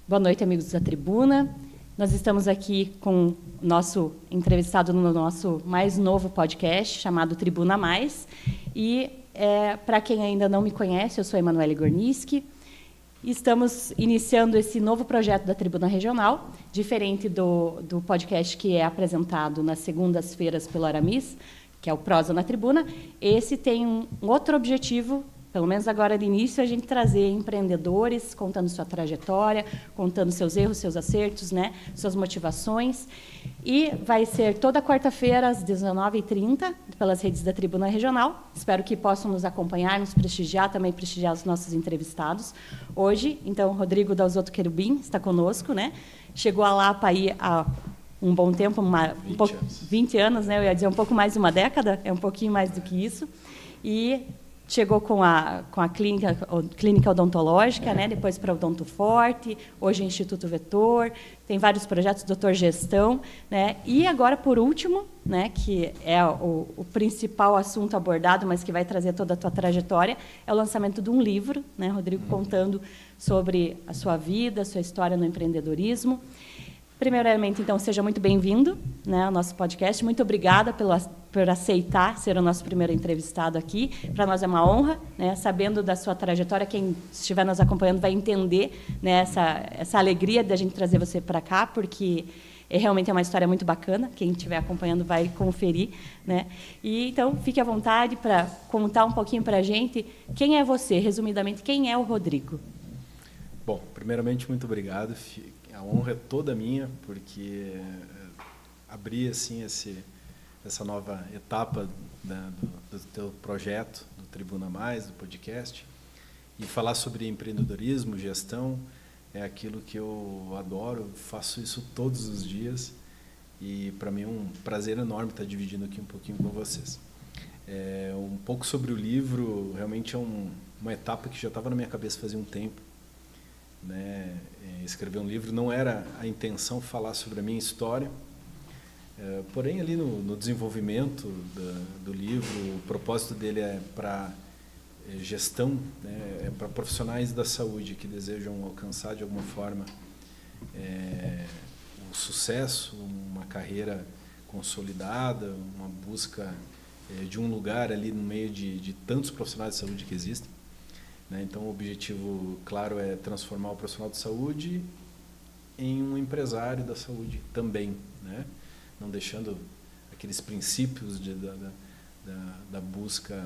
Boa noite, amigos da tribuna. Nós estamos aqui com o nosso entrevistado no nosso mais novo podcast, chamado Tribuna Mais. E, para quem ainda não me conhece, eu sou a Emanuele Gorniski. Estamos iniciando esse novo projeto da Tribuna Regional, diferente do podcast que é apresentado nas segundas-feiras pelo Aramis, que é o Prosa na Tribuna. Esse tem um outro objetivo, pelo menos agora de início, a gente trazer empreendedores contando sua trajetória, contando seus erros, seus acertos, né, suas motivações. E vai ser toda quarta-feira, às 19h30, pelas redes da Tribuna Regional. Espero que possam nos acompanhar, nos prestigiar, também prestigiar os nossos entrevistados. Hoje, então, Rodrigo Dalzotto Querubim está conosco, né? Chegou a Lapa aí há um bom tempo, 20 anos, né? Eu ia dizer um pouco mais de uma década, é um pouquinho mais do que isso. E chegou com a clínica odontológica, né? Depois para o Odonto Forte, hoje o Instituto Vetor, tem vários projetos, Doutor Gestão, né? E agora, por último, né, que é o principal assunto abordado, mas que vai trazer toda a tua trajetória, é o lançamento de um livro, né, Rodrigo, contando sobre a sua vida, a sua história no empreendedorismo. Primeiramente, então, seja muito bem-vindo, né, ao nosso podcast. Muito obrigada por aceitar ser o nosso primeiro entrevistado aqui. Para nós é uma honra, né, sabendo da sua trajetória. Quem estiver nos acompanhando vai entender, né, essa alegria de a gente trazer você para cá, porque realmente é uma história muito bacana. Quem estiver acompanhando vai conferir, né? E então, fique à vontade para contar um pouquinho para a gente quem é você, resumidamente, quem é o Rodrigo. Bom, primeiramente, muito obrigado. A honra é toda minha, porque abrir assim essa nova etapa do teu projeto, do Tribuna Mais, do podcast, e falar sobre empreendedorismo, gestão, é aquilo que eu adoro, faço isso todos os dias, e para mim é um prazer enorme estar dividindo aqui um pouquinho com vocês. Um pouco sobre o livro, realmente é uma etapa que já estava na minha cabeça fazia um tempo, né? Escrever um livro não era a intenção falar sobre a minha história, porém ali no desenvolvimento do livro, o propósito dele é para gestão, né? É para profissionais da saúde que desejam alcançar de alguma forma o sucesso, uma carreira consolidada, uma busca de um lugar ali no meio de tantos profissionais de saúde que existem. Então, o objetivo, claro, é transformar o profissional de saúde em um empresário da saúde também, né? Não deixando aqueles princípios da busca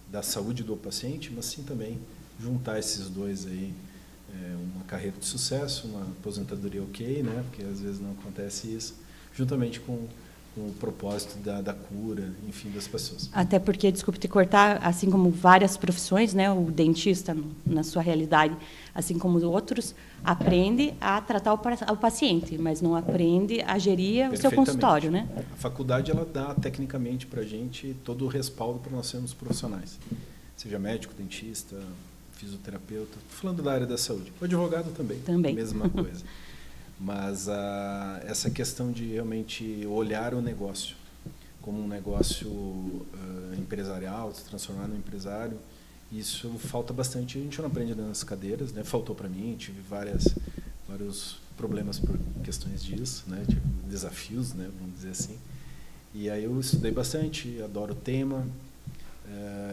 da saúde do paciente, mas sim também juntar esses dois aí, uma carreira de sucesso, uma aposentadoria ok, né? Porque às vezes não acontece isso, juntamente com o propósito da cura, enfim, das pessoas. Até porque, desculpe te cortar, assim como várias profissões, né, o dentista, na sua realidade, assim como os outros, aprende a tratar o paciente, mas não aprende a gerir o seu consultório, né? A faculdade, ela dá, tecnicamente, para a gente todo o respaldo para nós sermos profissionais. Seja médico, dentista, fisioterapeuta, falando da área da saúde. O advogado também. Mesma coisa. Mas essa questão de realmente olhar o negócio como um negócio empresarial, se transformar no empresário, isso falta bastante. A gente não aprende nas cadeiras, né? Faltou para mim, tive vários problemas por questões disso, né? Tive desafios, né? Vamos dizer assim. E aí eu estudei bastante, adoro o tema.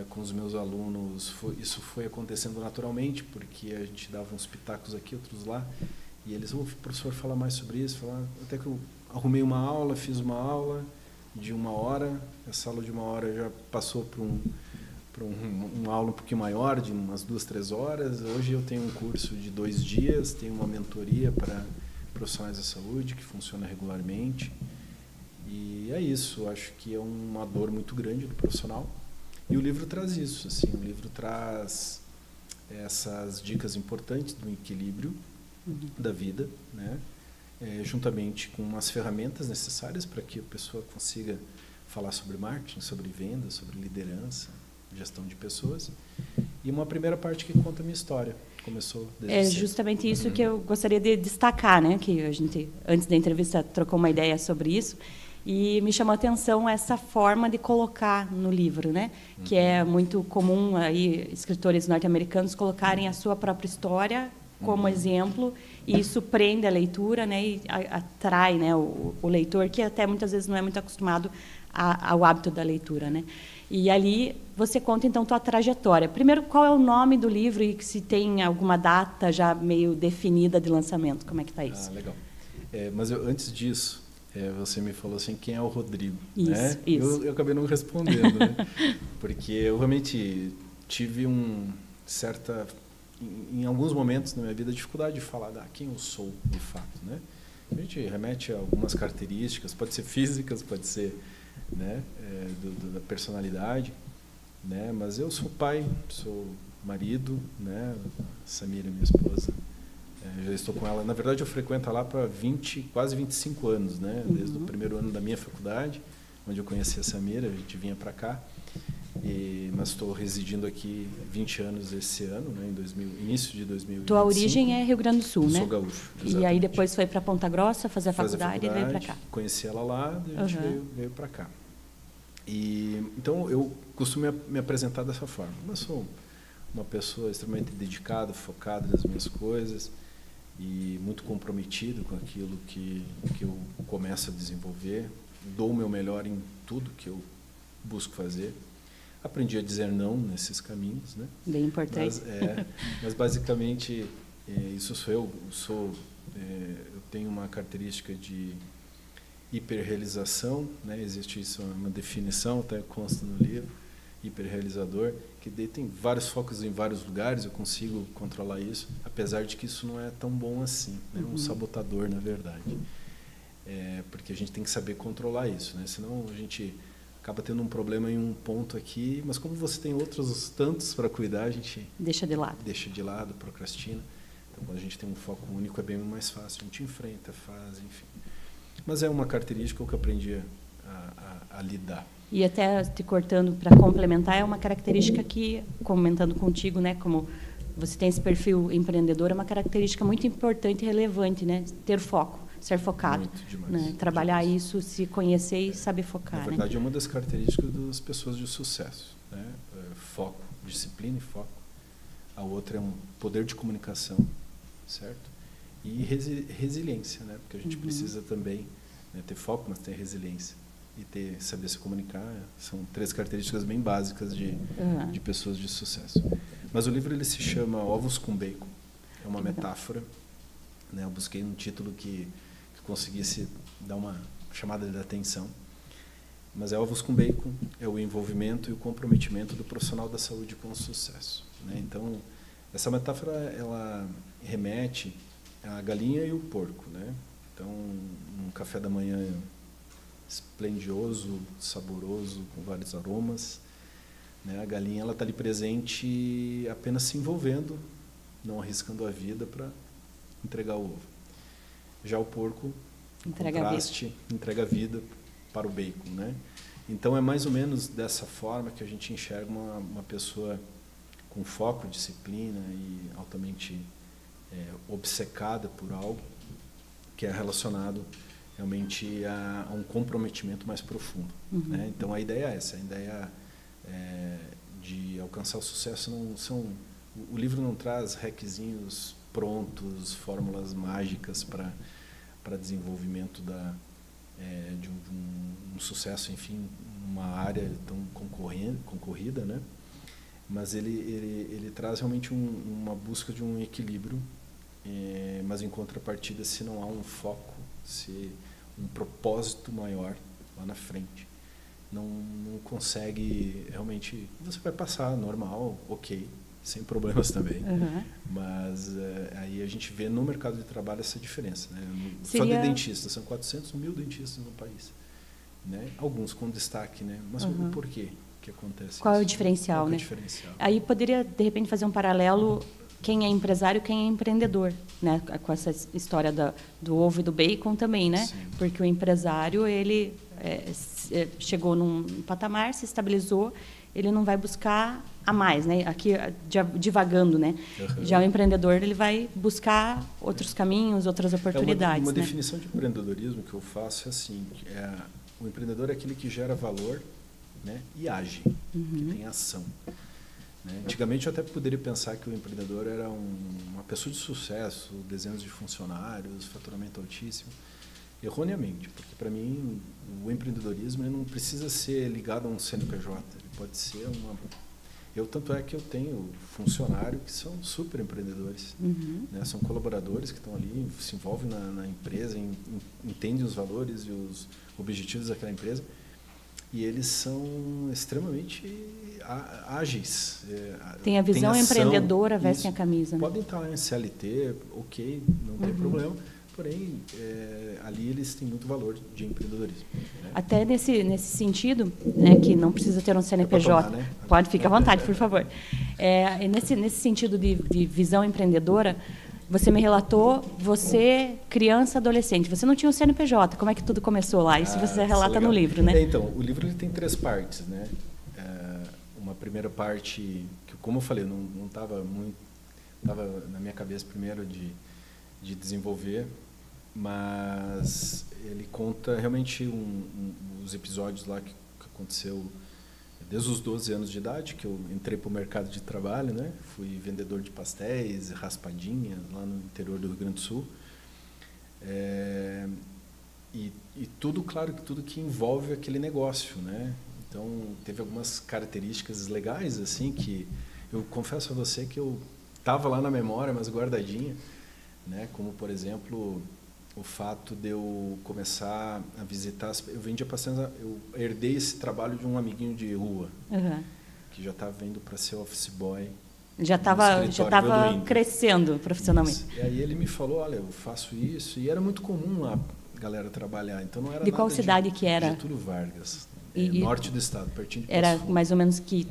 Com os meus alunos, isso foi acontecendo naturalmente, porque a gente dava uns pitacos aqui, outros lá. E eles, o professor, fala mais sobre isso. Até que eu arrumei uma aula, fiz uma aula de 1 hora. Essa aula de 1 hora já passou para uma aula um pouquinho maior, de umas 2, 3 horas. Hoje eu tenho um curso de 2 dias, tenho uma mentoria para profissionais da saúde, que funciona regularmente. E é isso, acho que é uma dor muito grande do profissional. E o livro traz isso, assim, o livro traz essas dicas importantes do equilíbrio da vida, né? Juntamente com as ferramentas necessárias para que a pessoa consiga falar sobre marketing, sobre venda, sobre liderança, gestão de pessoas. E uma primeira parte que conta a minha história. Começou desde cedo. Justamente isso que eu gostaria de destacar, né? Que a gente, antes da entrevista, trocou uma ideia sobre isso. E me chamou a atenção essa forma de colocar no livro, né? Que é muito comum aí escritores norte-americanos colocarem a sua própria história como exemplo, e isso prende a leitura, né? E atrai, né, o leitor, que até muitas vezes não é muito acostumado ao hábito da leitura, né? E ali você conta, então, tua trajetória. Primeiro, qual é o nome do livro e se tem alguma data já meio definida de lançamento? Como é que está isso? Legal. Mas antes disso, você me falou assim, quem é o Rodrigo? Isso, né? isso. Eu acabei não respondendo, né? Porque eu realmente tive em alguns momentos na minha vida, dificuldade de falar quem eu sou, de fato, né? A gente remete a algumas características, pode ser físicas, pode ser, né, da personalidade, né? Mas eu sou pai, sou marido, né? Samira, minha esposa, já estou com ela. Na verdade, eu frequento lá para quase 25 anos, né? Desde o primeiro ano da minha faculdade, onde eu conheci a Samira, a gente vinha para cá. Mas estou residindo aqui 20 anos esse ano, né, início de 2025. Tua origem é Rio Grande do Sul, né? Sou gaúcho, exatamente. E aí depois foi para Ponta Grossa fazer a faculdade e veio para cá. Conheci ela lá, e a gente veio para cá. Então eu costumo me apresentar dessa forma. Eu sou uma pessoa extremamente dedicada, focada nas minhas coisas e muito comprometido com aquilo que eu começo a desenvolver. Dou o meu melhor em tudo que eu busco fazer. Aprendi a dizer não nesses caminhos, né? Bem importante. Mas basicamente isso sou eu. Eu tenho uma característica de hiperrealização, né? Existe isso, uma definição, até consta no livro, hiperrealizador, que tem vários focos em vários lugares. Eu consigo controlar isso, apesar de que isso não é tão bom assim, né? Um sabotador, na verdade, porque a gente tem que saber controlar isso, né? Senão a gente acaba tendo um problema em um ponto aqui, mas como você tem outros tantos para cuidar, a gente deixa de lado, procrastina. Então, quando a gente tem um foco único, é bem mais fácil, a gente enfrenta, faz, enfim. Mas é uma característica que eu aprendi a lidar. E até te cortando para complementar, é uma característica que, comentando contigo, né, como você tem esse perfil empreendedor, é uma característica muito importante e relevante, né, ter foco. Ser focado, muito demais, né? Trabalhar demais. Isso, se conhecer e saber focar. Na verdade, é uma das características das pessoas de sucesso, né? Foco, disciplina e foco. A outra é um poder de comunicação, certo? E resiliência, né? Porque a gente precisa também, né, ter foco, mas ter resiliência e saber se comunicar. São 3 características bem básicas de pessoas de sucesso. Mas o livro ele se chama Ovos com Bacon. É uma metáfora, né? Eu busquei um título que conseguisse dar uma chamada de atenção, mas Ovos com Bacon é o envolvimento e o comprometimento do profissional da saúde com o sucesso, né? Então, essa metáfora ela remete à galinha e o porco, né? Então, um café da manhã esplendioso, saboroso, com vários aromas, né? A galinha ela está ali presente apenas se envolvendo, não arriscando a vida para entregar o ovo. Já o porco, entrega a vida para o bacon, né? Então é mais ou menos dessa forma que a gente enxerga uma pessoa com foco, disciplina e altamente obcecada por algo que é relacionado realmente a um comprometimento mais profundo, né? Então a ideia é essa, a ideia de alcançar o sucesso o livro não traz hackzinhos prontos, fórmulas mágicas para desenvolvimento de um sucesso, enfim, numa área tão concorrida, né? Mas ele traz realmente uma busca de um equilíbrio, mas em contrapartida, se não há um foco, se um propósito maior lá na frente, não consegue realmente. Você vai passar normal, ok, sem problemas também, mas aí a gente vê no mercado de trabalho essa diferença, né? Só de dentistas, são 400 mil dentistas no país, né? Alguns com destaque, né? Mas o porquê que acontece? Qual é o diferencial, né? Aí poderia de repente fazer um paralelo, quem é empresário, quem é empreendedor, né? Com essa história do ovo e do bacon também, né? Sim. Porque o empresário ele chegou num patamar, se estabilizou, ele não vai buscar a mais, né? Aqui divagando, né? Já o empreendedor ele vai buscar outros caminhos, outras oportunidades. Uma definição de empreendedorismo que eu faço é assim: o empreendedor é aquele que gera valor, né, e age, que tem ação. Né? Antigamente eu até poderia pensar que o empreendedor era uma pessoa de sucesso, dezenas de funcionários, faturamento altíssimo. Erroneamente, porque para mim o empreendedorismo ele não precisa ser ligado a um CNPJ, ele pode ser tanto é que eu tenho funcionários que são super empreendedores, né? São colaboradores que estão ali, se envolvem na empresa, entendem os valores e os objetivos daquela empresa, e eles são extremamente ágeis. Tem a visão empreendedora, vestem a camisa. Né? Podem estar em CLT, ok, não tem problema. Porém, ali eles têm muito valor de empreendedorismo. Né? Até nesse sentido, né, que não precisa ter um CNPJ. Tomar, né? Pode, ficar à vontade, por favor. Nesse sentido de visão empreendedora, você me relatou, você, criança, adolescente, você não tinha um CNPJ. Como é que tudo começou lá? Isso você relata no livro, né? Então, o livro ele tem 3 partes. Né? Uma primeira parte, que, como eu falei, não estava na minha cabeça primeiro de desenvolver, mas ele conta realmente os episódios lá que aconteceu desde os 12 anos de idade, que eu entrei para o mercado de trabalho, né? Fui vendedor de pastéis, raspadinhas lá no interior do Rio Grande do Sul. E tudo, claro, tudo que envolve aquele negócio, né? Então, teve algumas características legais, assim, que eu confesso a você que eu estava lá na memória, mas guardadinha, né? Como, por exemplo, o fato de eu começar a visitar... Eu vendia pastéis, eu herdei esse trabalho de um amiguinho de rua, que já estava indo para ser office boy. Já estava crescendo profissionalmente. Isso. E aí ele me falou, olha, eu faço isso. E era muito comum a galera trabalhar. Então não era de qual cidade que era? Getúlio Vargas, norte do estado, pertinho de Era mais ou menos que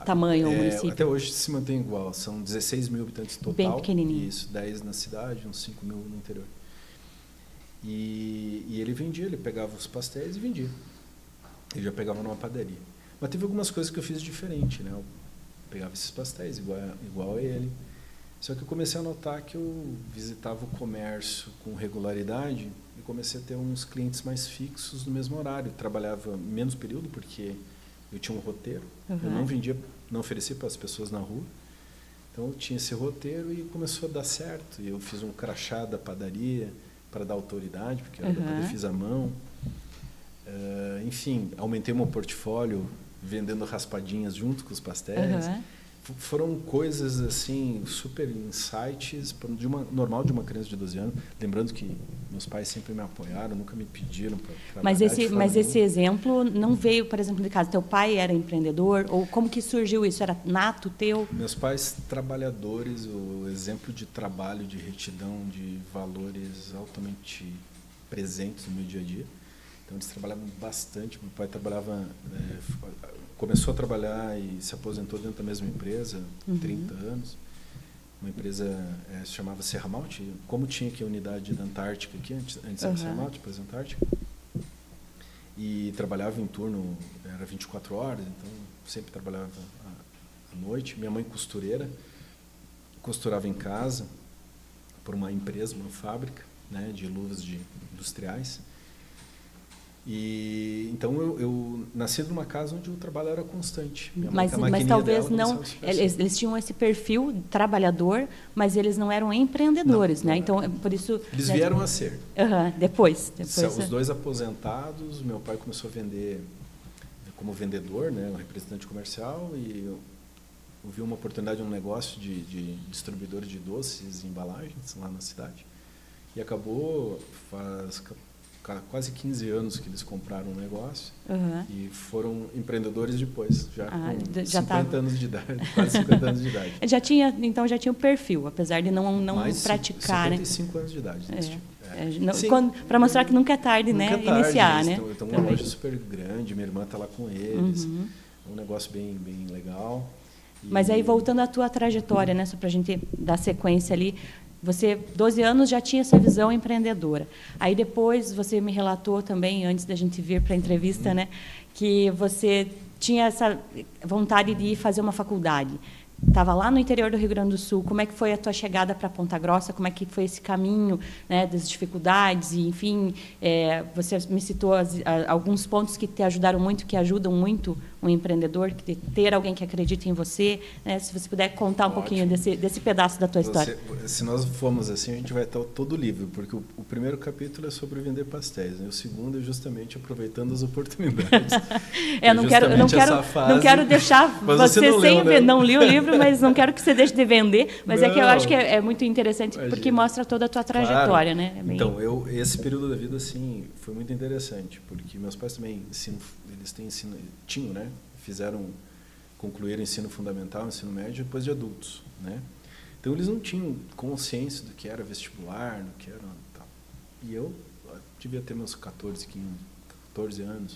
tamanho o município? Até hoje se mantém igual. São 16 mil habitantes total. Bem pequenininho. Isso, 10 na cidade, uns 5 mil no interior. E ele vendia, ele pegava os pastéis e vendia. Ele já pegava numa padaria. Mas teve algumas coisas que eu fiz diferente, né? Eu pegava esses pastéis igual a ele. Só que eu comecei a notar que eu visitava o comércio com regularidade e comecei a ter uns clientes mais fixos no mesmo horário. Eu trabalhava menos período porque eu tinha um roteiro. Eu não vendia, não oferecia para as pessoas na rua. Então eu tinha esse roteiro e começou a dar certo. E eu fiz um crachá da padaria para dar autoridade, porque eu fiz à mão. Enfim, aumentei meu portfólio vendendo raspadinhas junto com os pastéis. Foram coisas assim, super insights, normal de uma criança de 12 anos. Lembrando que meus pais sempre me apoiaram, nunca me pediram para trabalhar. Mas esse exemplo não veio, por exemplo, de casa. Teu pai era empreendedor? Ou como que surgiu isso? Era nato teu? Meus pais, trabalhadores, o exemplo de trabalho, de retidão, de valores altamente presentes no meu dia a dia. Então, eles trabalhavam bastante. Meu pai trabalhava... começou a trabalhar e se aposentou dentro da mesma empresa, 30 anos. Uma empresa se chamava Serra Malte. Como tinha aqui a unidade da Antártica aqui, antes era Serra Malte, depois Antártica. E trabalhava em turno, era 24 horas, então sempre trabalhava à noite. Minha mãe costureira, costurava em casa por uma empresa, uma fábrica, né, de luvas industriais. E então eu nasci numa casa onde o trabalho era constante. Mas talvez não, eles tinham esse perfil trabalhador, mas eles não eram empreendedores, não, né? Então por isso eles vieram a ser. Depois os dois aposentados, meu pai começou a vender como vendedor, né, um representante comercial, e eu vi uma oportunidade, um negócio de distribuidor de doces e embalagens lá na cidade. E acabou faz quase 15 anos que eles compraram um negócio e foram empreendedores depois, já com 50 anos de idade, quase 50 anos de idade. Já tinha o perfil, apesar de não praticar. 55 anos de idade. Para mostrar que nunca é tarde, nunca né? É tarde, iniciar, né? Então uma loja super grande, minha irmã está lá com eles, é um negócio bem legal. Mas aí, voltando à tua trajetória, né, só para a gente dar sequência ali, você, 12 anos, já tinha essa visão empreendedora. Aí depois você me relatou também, antes da gente vir para a entrevista, né, que você tinha essa vontade de ir fazer uma faculdade. estava lá no interior do Rio Grande do Sul. Como é que foi a tua chegada para Ponta Grossa? Como é que foi esse caminho, né, das dificuldades? E, enfim, você me citou alguns pontos que te ajudaram muito, que ajudam muito um empreendedor, que ter alguém que acredita em você, né? Se você puder contar um pouquinho desse pedaço da tua história. Se nós formos assim, a gente vai estar todo o livro, porque o primeiro capítulo é sobre vender pastéis, né? O segundo é justamente aproveitando as oportunidades. Não quero deixar você sem ver. Não li o livro, mas não quero que você deixe de vender. Mas é que eu acho que é muito interessante, porque mostra toda a tua trajetória, né? Então, esse período da vida assim foi muito interessante, porque meus pais também tinham, né? Concluíram ensino fundamental, ensino médio depois de adultos, né? Então eles não tinham consciência do que era vestibular, do que era tal. E eu devia ter meus 14 anos,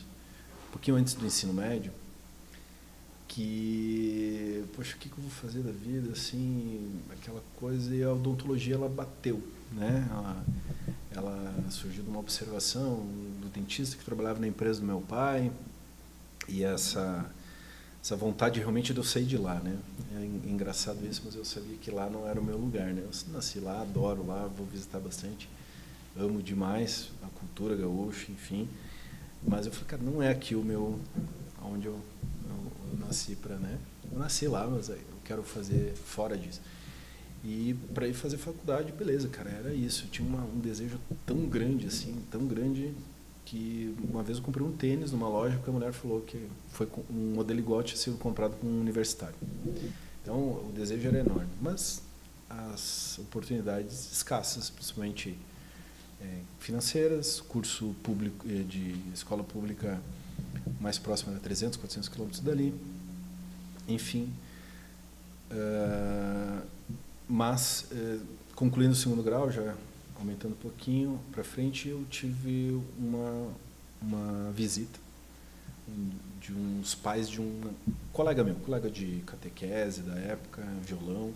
um pouquinho antes do ensino médio, que, poxa, o que eu vou fazer da vida, assim, aquela coisa, e a odontologia, ela bateu, né? Ela surgiu de uma observação do dentista que trabalhava na empresa do meu pai, e essa vontade realmente de eu sair de lá, né? É engraçado isso, mas eu sabia que lá não era o meu lugar, né? Eu nasci lá, adoro lá, vou visitar bastante, amo demais a cultura gaúcha, enfim. Mas eu falei, cara, não é aqui onde eu nasci para, né? Eu nasci lá, mas eu quero fazer fora disso. E para ir fazer faculdade, beleza, cara, era isso. Eu tinha um desejo tão grande, assim, tão grande, que uma vez eu comprei um tênis numa loja que a mulher falou que foi um modelo igual tinha sido comprado por um universitário. Então o desejo era enorme, mas as oportunidades escassas, principalmente financeiras, curso público de escola pública mais próxima de 300, 400 quilômetros dali, enfim. Mas concluindo o segundo grau, já aumentando um pouquinho para frente, eu tive uma visita de uns pais de um colega meu, colega de catequese da época, violão,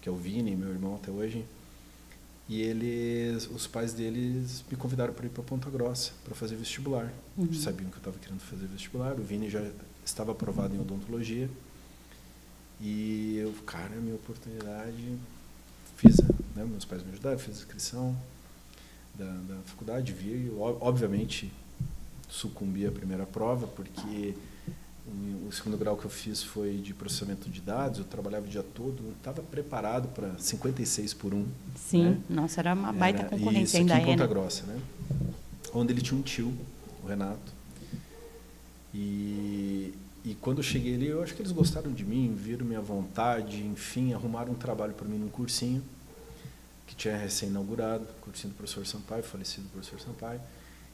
que é o Vini, meu irmão até hoje. E os pais deles me convidaram para ir para Ponta Grossa para fazer vestibular. Eles sabiam que eu estava querendo fazer vestibular. O Vini já estava aprovado em odontologia. E eu, cara, minha oportunidade, né, meus pais me ajudaram, fiz a inscrição da faculdade, vi, obviamente sucumbi à primeira prova, porque o segundo grau que eu fiz foi de processamento de dados, eu trabalhava o dia todo, não estava preparado para 56 por 1. Sim, né? Nossa, era uma baita concorrência ainda. Aqui em Ponta Grossa, né? Onde ele tinha um tio, o Renato. E quando eu cheguei ali, eu acho que eles gostaram de mim, viram minha vontade, enfim, arrumaram um trabalho para mim num cursinho que tinha recém-inaugurado, cursinho do professor Sampaio, falecido professor Sampaio.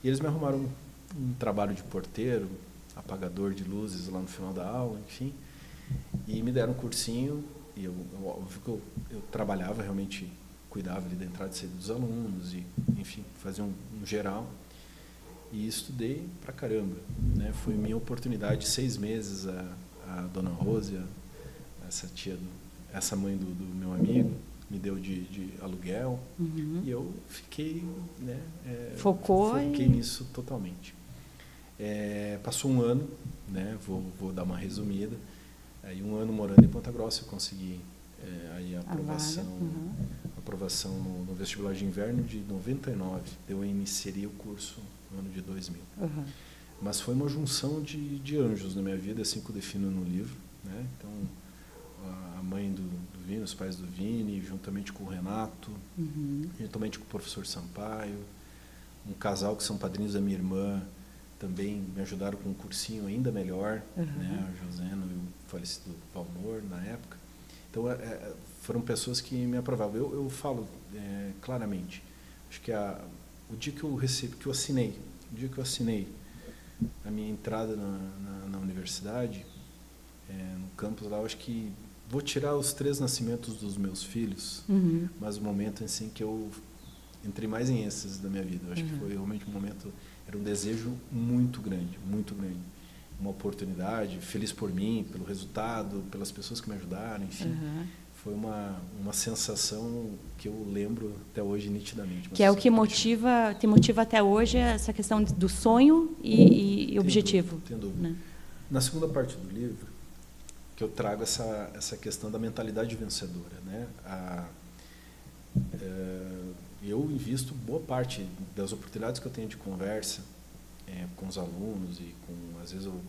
E eles me arrumaram um trabalho de porteiro, apagador de luzes lá no final da aula, enfim. E me deram um cursinho, e eu trabalhava realmente, cuidava ali da entrada e saída dos alunos, e, enfim, fazia um geral. E estudei pra caramba, né? Foi minha oportunidade, 6 meses, a dona Rose, essa mãe do meu amigo, me deu de aluguel, e eu fiquei, né? Foquei nisso totalmente. Passou um ano, né? Vou dar uma resumida. Aí 1 ano morando em Ponta Grossa, eu consegui aí a aprovação no vestibular de inverno de 99. Eu iniciei o curso no ano de 2000. Mas foi uma junção de anjos na minha vida, assim que eu defino no livro, né? Então, a mãe do Vini, os pais do Vini, juntamente com o Renato, juntamente com o professor Sampaio, um casal que são padrinhos da minha irmã, também me ajudaram com um cursinho ainda melhor, né? A Josena e o falecido Valmor, na época. Então, foram pessoas que me aprovavam. Eu falo claramente, acho que o dia que eu recebi, que eu assinei, a minha entrada na universidade, no campus lá, eu acho que vou tirar os 3 nascimentos dos meus filhos, mas o momento assim que eu entrei mais em êxtase da minha vida. Eu acho que foi realmente um momento, era um desejo muito grande, uma oportunidade, feliz por mim, pelo resultado, pelas pessoas que me ajudaram, enfim. Foi uma sensação que eu lembro até hoje nitidamente. Que é o que te motiva até hoje, essa questão do sonho e objetivo. Tem dúvida. Né? Na segunda parte do livro, que eu trago essa questão da mentalidade vencedora, né? Eu invisto boa parte das oportunidades que eu tenho de conversa com os alunos e às vezes eu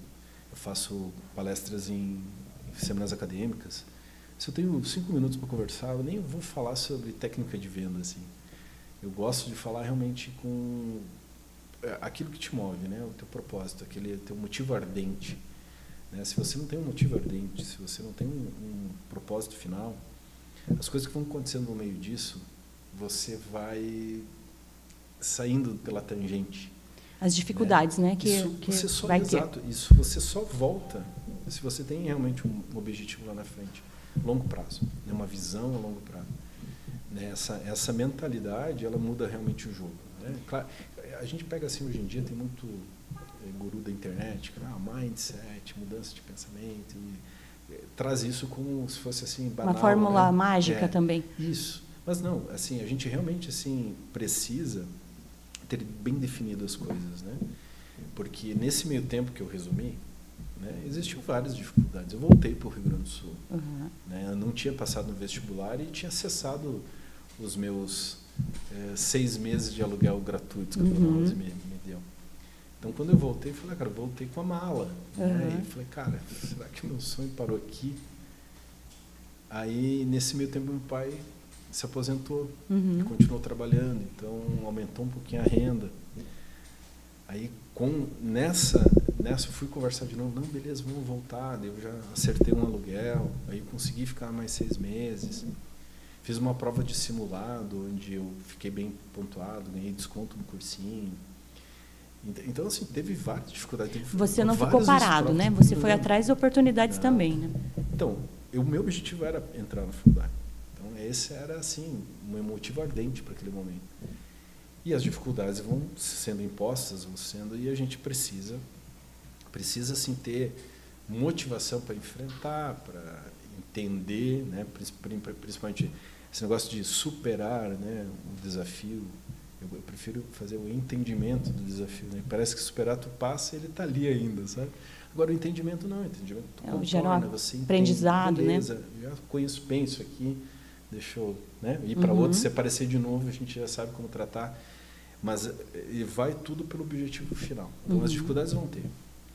faço palestras em semanas acadêmicas. Se eu tenho 5 minutos para conversar, eu nem vou falar sobre técnica de venda, assim. Eu gosto de falar realmente com aquilo que te move, né? O teu propósito, aquele teu motivo ardente. Né? Se você não tem um motivo ardente, se você não tem um propósito final, as coisas que vão acontecendo no meio disso, você vai saindo pela tangente. As dificuldades, né? Isso você só volta se você tem realmente um objetivo lá na frente, longo prazo, né? Uma visão a longo prazo. Né? Essa mentalidade, ela muda realmente o jogo. Né? Claro, a gente pega assim hoje em dia, tem muito guru da internet, mindset, mudança de pensamento, e traz isso como se fosse assim banal. Uma fórmula mágica também. Isso. Mas não, assim, a gente realmente assim precisa ter bem definido as coisas, né? Porque nesse meio tempo que eu resumi, né, existiam várias dificuldades. Eu voltei para o Rio Grande do Sul, né? Eu não tinha passado no vestibular e tinha cessado os meus 6 meses de aluguel gratuito que a Dona Rose me deu. Então, quando eu voltei, eu falei, cara, voltei com a mala. Né? E falei, cara, será que meu sonho parou aqui? Aí, nesse meio tempo, meu pai se aposentou e continuou trabalhando, então aumentou um pouquinho a renda. Aí, nessa eu fui conversar de novo, não, beleza, vamos voltar. Daí eu já acertei um aluguel, aí eu consegui ficar mais 6 meses. Fiz uma prova de simulado, onde eu fiquei bem pontuado, ganhei desconto no cursinho. Então, assim, teve várias dificuldades. Você não ficou parado, né? Você foi atrás de oportunidades também, né? Então, o meu objetivo era entrar na faculdade. Então, esse era, assim, um motivo ardente para aquele momento. E as dificuldades vão sendo impostas, e a gente precisa assim, ter motivação para enfrentar, para entender, né? Principalmente esse negócio de superar, né, um desafio. Eu prefiro fazer o entendimento do desafio, né? Parece que superar tu passa e ele está ali ainda, sabe? Agora o entendimento não, o entendimento tu contorna, você aprendizado, entende, beleza, já conheço bem isso aqui, deixa eu, né, ir para outro, se aparecer de novo, a gente já sabe como tratar, mas vai tudo pelo objetivo final. Então as dificuldades vão ter.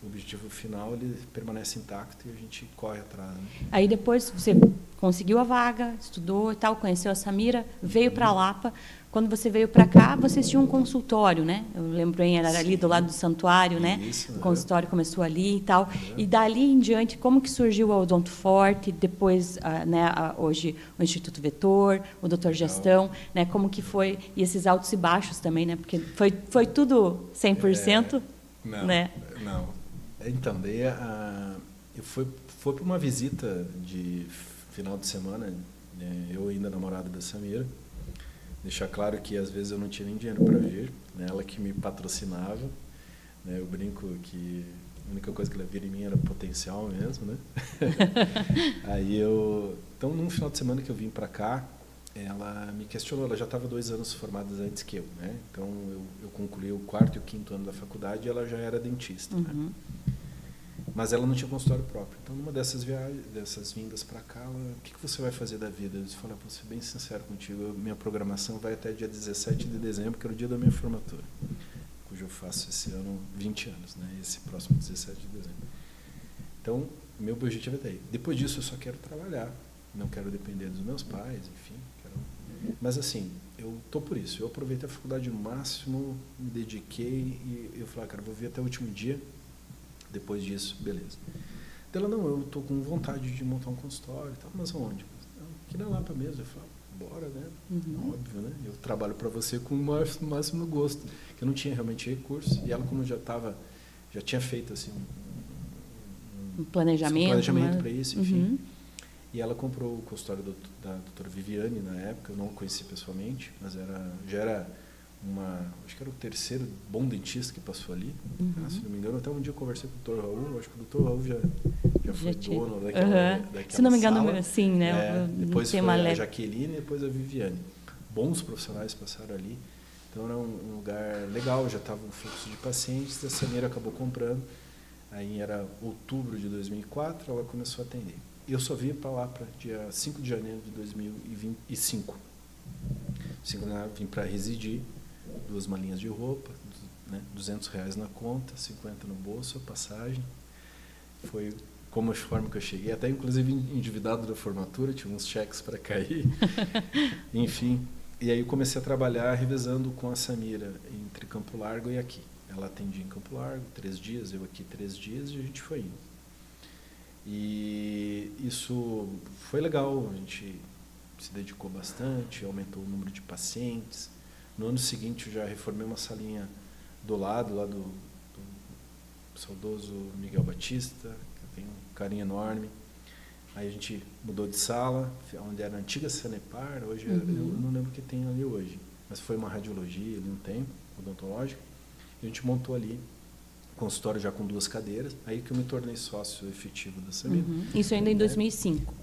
O objetivo final ele permanece intacto e a gente corre atrás. Né? Aí depois você conseguiu a vaga, estudou e tal, conheceu a Samira, veio para a Lapa. Quando você veio para cá, vocês tinham um consultório, né? Eu lembro bem, era ali do lado do santuário, né? Isso, o consultório começou ali e tal. E dali em diante, como que surgiu o Odonto Forte, depois, né, hoje o Instituto Vetor, o Doutor Gestão, né? Como que foi, e esses altos e baixos também, né? Porque foi tudo 100%, né? Não. Então, daí eu fui para uma visita de final de semana, né, eu ainda namorada da Samira, deixar claro que às vezes eu não tinha nem dinheiro para vir, né, ela que me patrocinava, né, eu brinco que a única coisa que ela via em mim era potencial mesmo, né? Então, num final de semana que eu vim para cá, ela me questionou, ela já estava 2 anos formada antes que eu, né? Então eu concluí o 4º e o 5º ano da faculdade e ela já era dentista, né? Mas ela não tinha consultório próprio. Então, numa dessas viagens, dessas vindas para cá, o que você vai fazer da vida? Eu disse, vou ser bem sincero contigo, minha programação vai até dia 17 de dezembro, que era o dia da minha formatura, cujo eu faço esse ano 20 anos, né? Esse próximo 17 de dezembro. Então, meu objetivo é até aí. Depois disso, eu só quero trabalhar, não quero depender dos meus pais, enfim. Mas, assim, eu tô por isso. Eu aproveitei a faculdade no máximo, me dediquei e eu falei, cara, vou vir até o último dia. Depois disso, beleza. Ela, não, eu tô com vontade de montar um consultório e tal, mas aonde? Aqui na Lapa mesmo. Eu falo, bora, né? Óbvio, né? Eu trabalho para você com o máximo gosto. Eu não tinha realmente recurso e ela, como já tinha feito assim um planejamento para isso, enfim. E ela comprou o consultório da doutora Viviane na época, eu não a conheci pessoalmente, mas já era acho que era o 3º bom dentista que passou ali, se não me engano. Até um dia eu conversei com o doutor Raul, acho que o doutor Raul já foi dono daquela se não me engano, sala. sim, né? Depois foi a Jaqueline e depois a Viviane. Bons profissionais passaram ali, então era um lugar legal, já estava um fluxo de pacientes, a Samira acabou comprando. Aí era outubro de 2004, ela começou a atender. Eu só vim para lá para dia 5 de janeiro de 2005. 5 de janeiro vim para residir, 2 malinhas de roupa, né, R$200 na conta, 50 no bolso, a passagem. Foi como a forma que eu cheguei, até inclusive endividado da formatura, tinha uns cheques para cair. Enfim, e aí eu comecei a trabalhar revezando com a Samira entre Campo Largo e aqui. Ela atendia em Campo Largo 3 dias, eu aqui 3 dias, e a gente foi indo. E isso foi legal, a gente se dedicou bastante, aumentou o número de pacientes. No ano seguinte eu já reformei uma salinha do lado, lá do saudoso Miguel Batista, que eu tenho um carinho enorme. Aí a gente mudou de sala, onde era a antiga Sanepar, hoje eu não lembro o que tem ali hoje, mas foi uma radiologia ali um tempo, odontológica, e a gente montou ali consultório já com 2 cadeiras, aí que eu me tornei sócio efetivo da Samira. Isso ainda em 2005?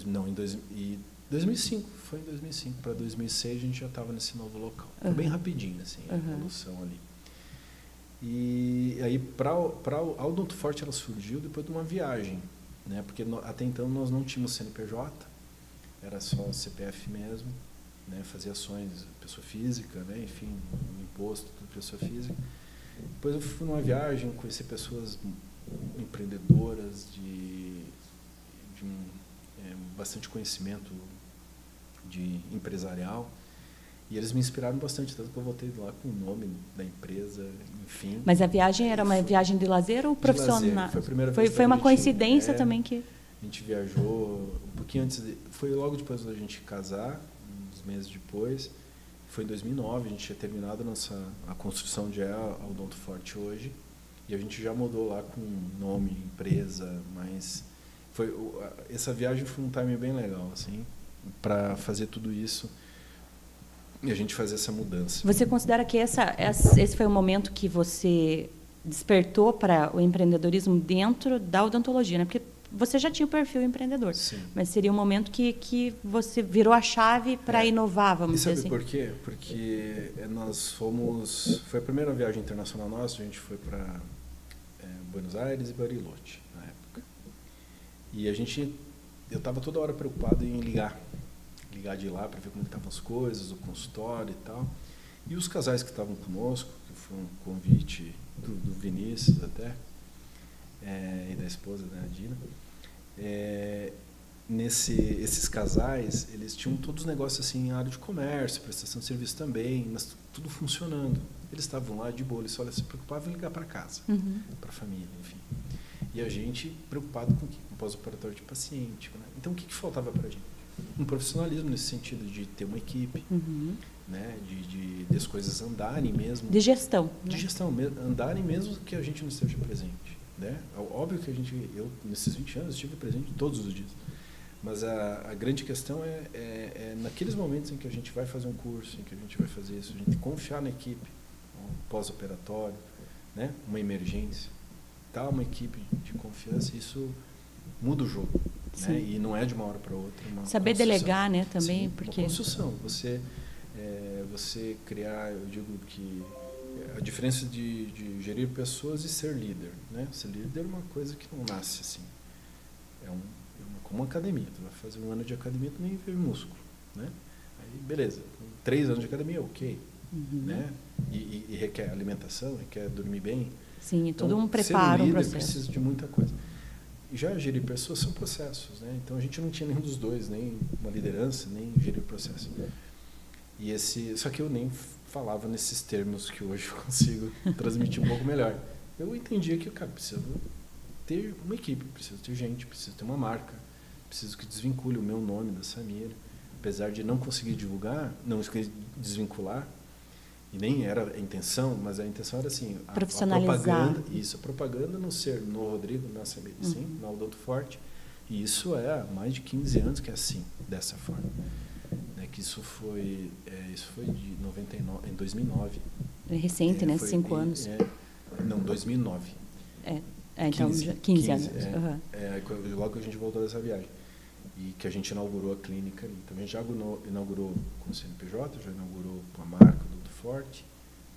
Não, em 2005, foi em 2005. Para 2006 a gente já estava nesse novo local. Foi bem rapidinho, assim, a evolução ali. E aí, a Odonto Forte ela surgiu depois de uma viagem, né? Porque até então nós não tínhamos CNPJ, era só CPF mesmo, né? Fazia ações pessoa física, né? Enfim, imposto, tudo pessoa física. Depois eu fui numa viagem, conheci pessoas empreendedoras de bastante conhecimento de empresarial, e eles me inspiraram bastante, tanto que eu voltei lá com o nome da empresa, enfim. Mas a viagem era uma viagem de lazer ou profissional? De lazer. Foi a primeira vez. Foi uma coincidência também que... A gente viajou um pouquinho antes, foi logo depois da gente casar, uns meses depois, foi em 2009, a gente tinha terminado a construção de a Odonto Forte hoje, e a gente já mudou lá com nome, empresa, mas essa viagem foi um timing bem legal, assim, para fazer tudo isso e a gente fazer essa mudança. Você considera que esse foi o momento que você despertou para o empreendedorismo dentro da odontologia, né? Porque você já tinha o perfil empreendedor, sim, mas seria um momento que você virou a chave para inovar, vamos dizer assim. E sabe por quê? Porque foi a primeira viagem internacional nossa, a gente foi para Buenos Aires e Bariloche, na época. E eu estava toda hora preocupado em ligar de lá para ver como estavam as coisas, o consultório e tal. E os casais que estavam conosco, que foi um convite do Vinícius até, e da esposa, né, a Dina, esses casais, eles tinham todos os negócios assim, em área de comércio, prestação de serviço também, mas tudo funcionando. Eles estavam lá de boa, eles só se preocupavam em ligar para casa, para a família, enfim. E a gente preocupado com o quê? Com o pós-operatório de paciente. Né? Então, o que faltava para a gente? Um profissionalismo nesse sentido de ter uma equipe, né? de as coisas andarem mesmo. De gestão. De gestão, andarem mesmo que a gente não esteja presente. Né? Óbvio que eu, nesses 20 anos, estive presente todos os dias. Mas a grande questão é naqueles momentos em que a gente vai fazer um curso, em que a gente vai fazer isso, a gente confiar na equipe, um pós-operatório, né? Uma emergência. Tá, uma equipe de confiança, isso muda o jogo, né? E não é de uma hora para outra. Saber delegar, né, também, sim, porque uma construção. Você criar, eu digo que a diferença de gerir pessoas e ser líder, né? Ser líder é uma coisa que não nasce assim. Como uma academia. Tu vai fazer 1 ano de academia, tu nem vê músculo, né? Aí, beleza. 3 anos de academia, ok, né? E requer alimentação, requer dormir bem. Sim, então, todo um preparo, um processo. Precisa de muita coisa. E já gerir pessoas são processos, né? Então a gente não tinha nenhum dos dois, nem uma liderança, nem gerir processo. Só que eu nem falava nesses termos que hoje eu consigo transmitir um pouco melhor. Eu entendia que, cara, preciso ter uma equipe, preciso ter gente, preciso ter uma marca, preciso que desvincule o meu nome da Samira. Apesar de não conseguir divulgar, não conseguir desvincular, e nem era a intenção, mas a intenção era assim, a propaganda não ser no Rodrigo, na Samira, sim, na Odonto Forte, e isso há mais de 15 anos que é assim, dessa forma. Que isso foi de 99, em 2009. É recente, né? 5 anos. Não, 2009. Então 15 anos. Logo que a gente voltou dessa viagem. E que a gente inaugurou a clínica ali. Então a gente já inaugurou com o CNPJ, já inaugurou com a marca do Forte,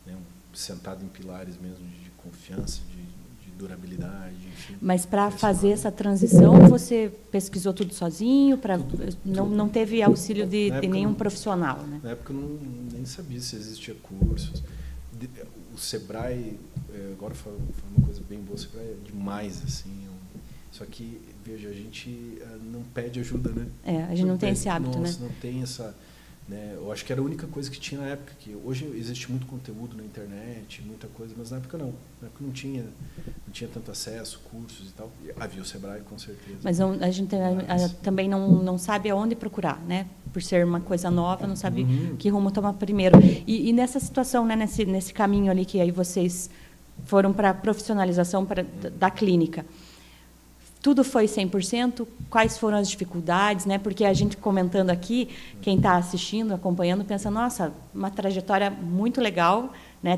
né, sentado em pilares mesmo de confiança, de durabilidade, enfim. Mas para fazer essa transição, você pesquisou tudo sozinho? Não teve auxílio de nenhum profissional, né? Na época eu nem sabia se existia cursos. O Sebrae, agora falando uma coisa bem boa, o Sebrae é demais, assim. Só que, veja, a gente não pede ajuda, né? A gente não tem esse hábito, né? Não tem essa... Né? Eu acho que era a única coisa que tinha na época. Que hoje existe muito conteúdo na internet, muita coisa, mas na época não. Na época não tinha tanto acesso, cursos e tal. Havia o Sebrae, com certeza. Mas a gente também não sabe aonde procurar, né? Por ser uma coisa nova, não sabe que rumo tomar primeiro. E nessa situação, né? Nesse caminho ali que aí vocês foram para a profissionalização da clínica, tudo foi 100%? Quais foram as dificuldades, né? Porque a gente comentando aqui, quem está assistindo, acompanhando, pensa, nossa, uma trajetória muito legal, né?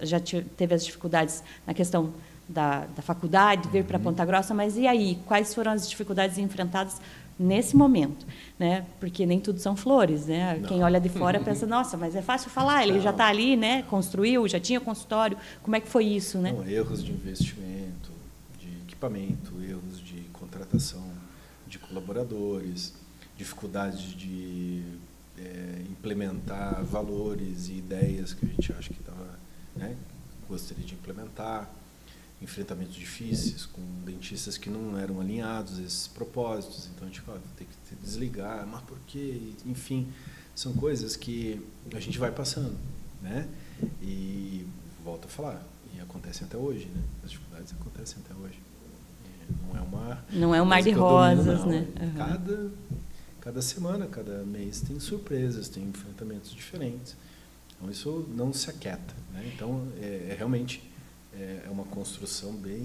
Já teve as dificuldades na questão da faculdade, vir para Ponta Grossa, mas e aí? Quais foram as dificuldades enfrentadas nesse momento, né? Porque nem tudo são flores, né? Não. Quem olha de fora pensa, nossa, mas é fácil falar, ele já está ali, né? Construiu, já tinha consultório, como é que foi isso, né? Não, erros de investimento, equipamento, erros de contratação de colaboradores, dificuldades de implementar valores e ideias que a gente acha que gostaria de implementar, enfrentamentos difíceis com dentistas que não eram alinhados a esses propósitos, então a gente tem que desligar, mas por quê? Enfim, são coisas que a gente vai passando, né? E volto a falar, e acontecem até hoje, né? As dificuldades acontecem até hoje. Não é um mar de rosas, né? Cada semana, cada mês tem surpresas, tem enfrentamentos diferentes. Então isso não se aquieta, né? Então realmente é uma construção bem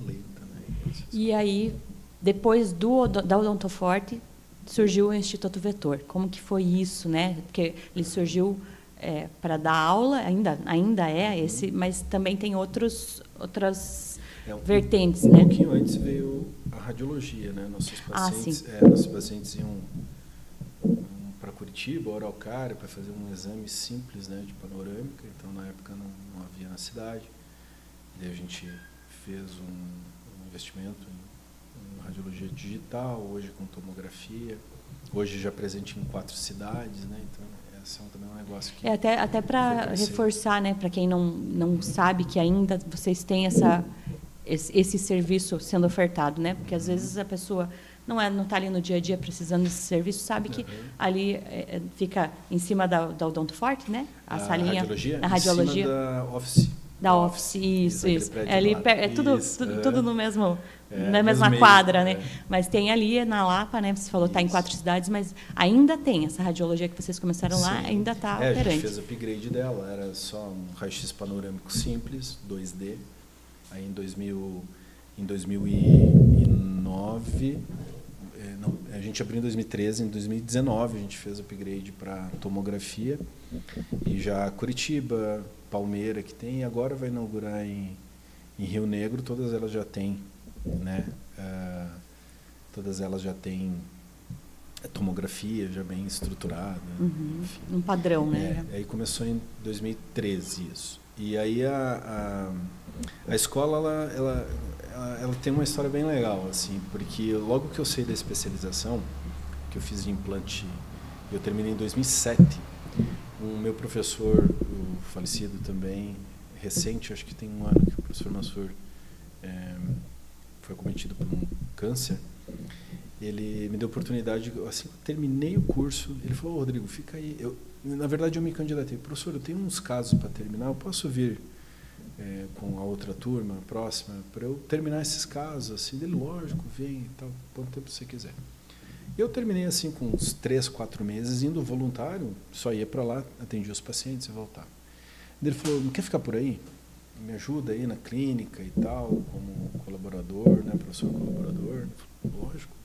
lenta, né? E aí, depois da Odontoforte, surgiu o Instituto Vetor. Como que foi isso, né? Porque ele surgiu para dar aula, ainda é esse, mas também tem outras vertentes, né? Um pouquinho antes veio a radiologia, né? Nossos pacientes iam para Curitiba, Araucária, para fazer um exame simples, né, de panorâmica. Então, na época, não havia na cidade. Daí a gente fez um investimento em radiologia digital, hoje com tomografia. Hoje já presente em 4 cidades, né? Então, esse também é um negócio que... Até para reforçar, né, para quem não sabe que ainda vocês têm esse serviço sendo ofertado, né? Porque às vezes a pessoa não está ali no dia a dia precisando desse serviço, sabe que ali fica em cima da Odontoforte, né? A salinha, a radiologia. Em cima da office. Da office, isso. Ali tudo no mesmo, na mesma quadra, né? Mas tem ali na Lapa, né? Você falou está em 4 cidades, mas ainda tem essa radiologia que vocês começaram lá, ainda está operante. A gente fez o upgrade dela, era só um raio-x panorâmico simples, 2D. Aí em 2009, a gente abriu em 2013, em 2019 a gente fez o upgrade para tomografia, e já Curitiba, Palmeira que tem, e agora vai inaugurar em Rio Negro, todas elas já têm, né? Todas elas já têm tomografia já bem estruturada. Enfim. Um padrão, né? Aí começou em 2013 isso. E aí a escola ela tem uma história bem legal, assim, porque logo que eu saí da especialização, que eu fiz de implante, eu terminei em 2007, o meu professor, o falecido também, recente, acho que tem um ano que o professor Mansur foi acometido por um câncer, ele me deu a oportunidade, assim que eu terminei o curso, ele falou, Rodrigo, fica aí. Na verdade, eu me candidatei. Professor, eu tenho uns casos para terminar, eu posso vir com a outra turma, próxima, para eu terminar esses casos? Assim, dele, lógico, vem e tal, quanto tempo você quiser. Eu terminei assim com uns 3, 4 meses, indo voluntário, só ia para lá, atendia os pacientes e voltava. Ele falou, não quer ficar por aí? Me ajuda aí na clínica e tal, como colaborador, né, professor colaborador. Falei, lógico,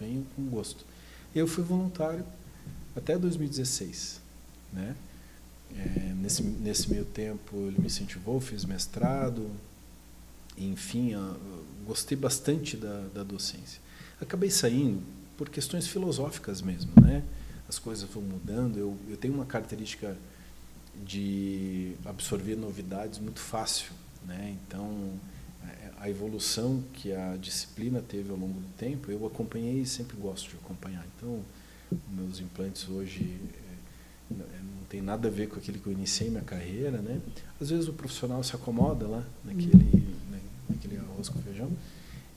venho com gosto. Eu fui voluntário até 2016, né? Nesse meio tempo ele me incentivou, fiz mestrado, enfim, gostei bastante da docência. Acabei saindo por questões filosóficas mesmo, né? As coisas vão mudando. Eu tenho uma característica de absorver novidades muito fácil, né? Então, a evolução que a disciplina teve ao longo do tempo, eu acompanhei e sempre gosto de acompanhar. Então, meus implantes hoje não tem nada a ver com aquele que eu iniciei minha carreira, né? Às vezes o profissional se acomoda lá naquele arroz com feijão,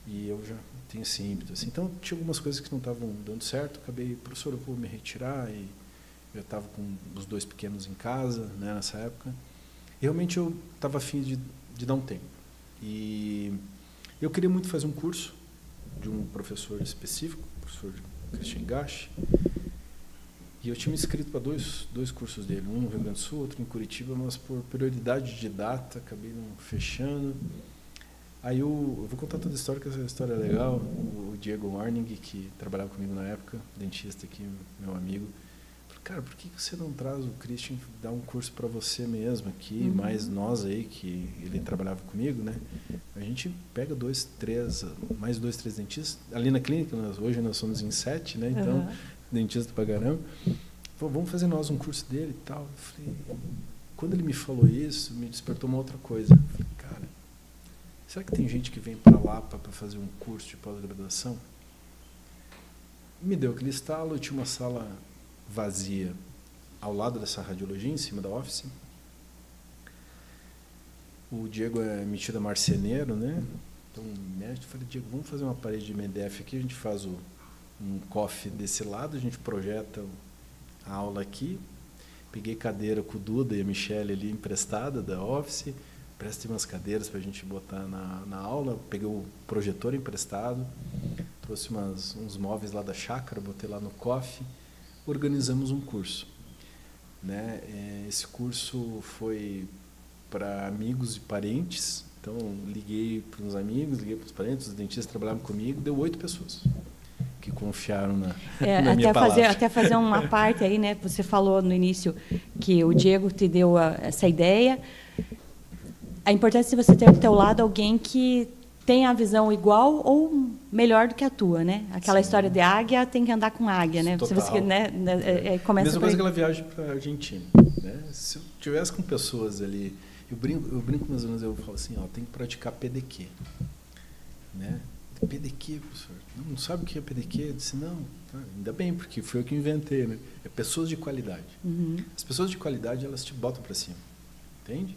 e eu já tenho esse ímpeto, assim. Então, tinha algumas coisas que não estavam dando certo, acabei, professor, eu vou me retirar, e eu estava com os 2 pequenos em casa, né, nessa época. E realmente eu estava a fim de dar um tempo. E eu queria muito fazer um curso de um professor específico, o professor Christian Gasch, e eu tinha me inscrito para dois cursos dele, um no Rio Grande do Sul, outro em Curitiba, mas por prioridade de data, acabei não fechando. Aí eu vou contar toda a história, que essa história é legal. O Diego Warning, que trabalhava comigo na época, dentista aqui, meu amigo, falou, cara, por que você não traz o Christian dar um curso para você mesmo aqui, mais nós aí, que ele trabalhava comigo, né? A gente pega 2, 3, mais 2, 3 dentistas. Ali na clínica, hoje nós somos em 7, né? Então, dentista pra caramba. Falou, vamos fazer nós um curso dele e tal. Eu falei, quando ele me falou isso, me despertou uma outra coisa. Eu falei, cara, será que tem gente que vem para lá para fazer um curso de pós-graduação? Me deu aquele estalo, eu tinha uma sala vazia ao lado dessa radiologia, em cima da office. O Diego é metido a marceneiro, né? Então, eu falei, Diego, vamos fazer uma parede de MDF aqui, a gente faz um coffee desse lado, a gente projeta a aula aqui. Peguei cadeira com o Duda e a Michelle ali emprestada da office, prestei umas cadeiras para a gente botar na aula, peguei o projetor emprestado, trouxe uns móveis lá da chácara, botei lá no coffee, organizamos um curso, né? Esse curso foi para amigos e parentes, então liguei para uns amigos, liguei para os parentes, os dentistas trabalhavam comigo, deu 8 pessoas que confiaram na minha palavra. Até fazer uma parte aí, né? Você falou no início que o Diego te deu essa ideia. A importância de você ter ao teu lado alguém que tem a visão igual ou melhor do que a tua, né? Aquela história de águia tem que andar com águia, né? Total. Se você, né? Começa mesma coisa que ela viaja para a Argentina, né? Se eu tivesse com pessoas ali, eu brinco com meus alunos, eu falo assim, ó, tem que praticar PDQ, né? PDQ, professor? Não sabe o que é PDQ? Eu disse, não, ainda bem, porque foi eu que inventei, né? É pessoas de qualidade. As pessoas de qualidade, elas te botam para cima, entende?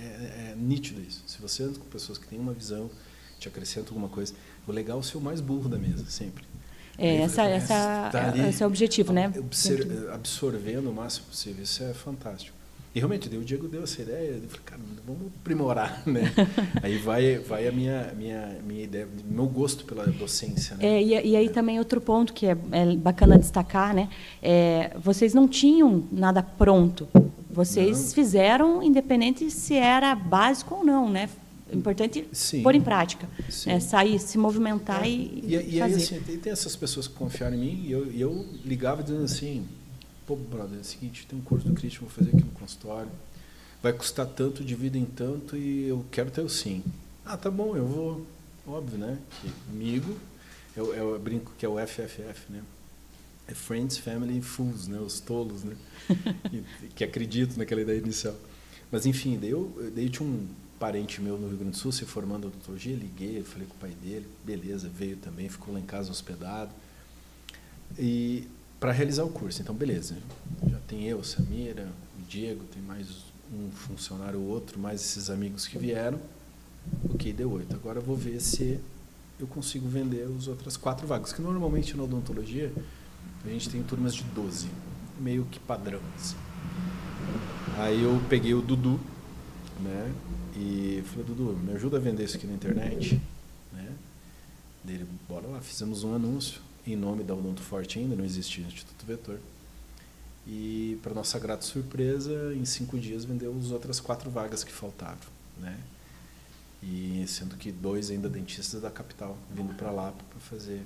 É nítido isso. Se você anda com pessoas que têm uma visão, te acrescentam alguma coisa, o legal é ser o mais burro da mesa, sempre. Esse é o objetivo, né? Absorvendo o máximo possível, isso é fantástico. E realmente, o Diego deu essa ideia, eu falei, cara, vamos aprimorar, né? Aí vai a minha ideia, meu gosto pela docência, né? E aí também outro ponto que é bacana destacar, né? Vocês não tinham nada pronto, vocês fizeram independente se era básico ou não, né? Importante pôr em prática, né? Sair, se movimentar e aí, fazer. Assim, tem essas pessoas que confiaram em mim e eu ligava dizendo assim, pô, brother, é o seguinte, tem um curso do Christian, vou fazer aqui no consultório, vai custar tanto, divide em tanto e eu quero ter o sim. Ah, tá bom, eu vou. Óbvio, né? Comigo, eu brinco que é o FFF, né? É Friends, Family, Fools, né? Os tolos, né? que acreditam naquela ideia inicial. Mas, enfim, daí tinha um parente meu no Rio Grande do Sul se formando em odontologia, liguei, falei com o pai dele, beleza, veio também, ficou lá em casa hospedado. E para realizar o curso, então beleza, já tem eu, Samira, o Diego, tem mais um funcionário ou outro, mais esses amigos que vieram, ok, deu 8, agora eu vou ver se eu consigo vender as outras 4 vagas, que normalmente na odontologia a gente tem turmas de 12, meio que padrão, assim. Aí eu peguei o Dudu, né, e falei, Dudu, me ajuda a vender isso aqui na internet, né, dele, bora lá, fizemos um anúncio, em nome da Odonto Forte ainda, não existia o Instituto Vetor. E, para nossa grata surpresa, em 5 dias vendeu as outras 4 vagas que faltavam, né? E sendo que 2 ainda dentistas da capital, vindo para lá para fazer.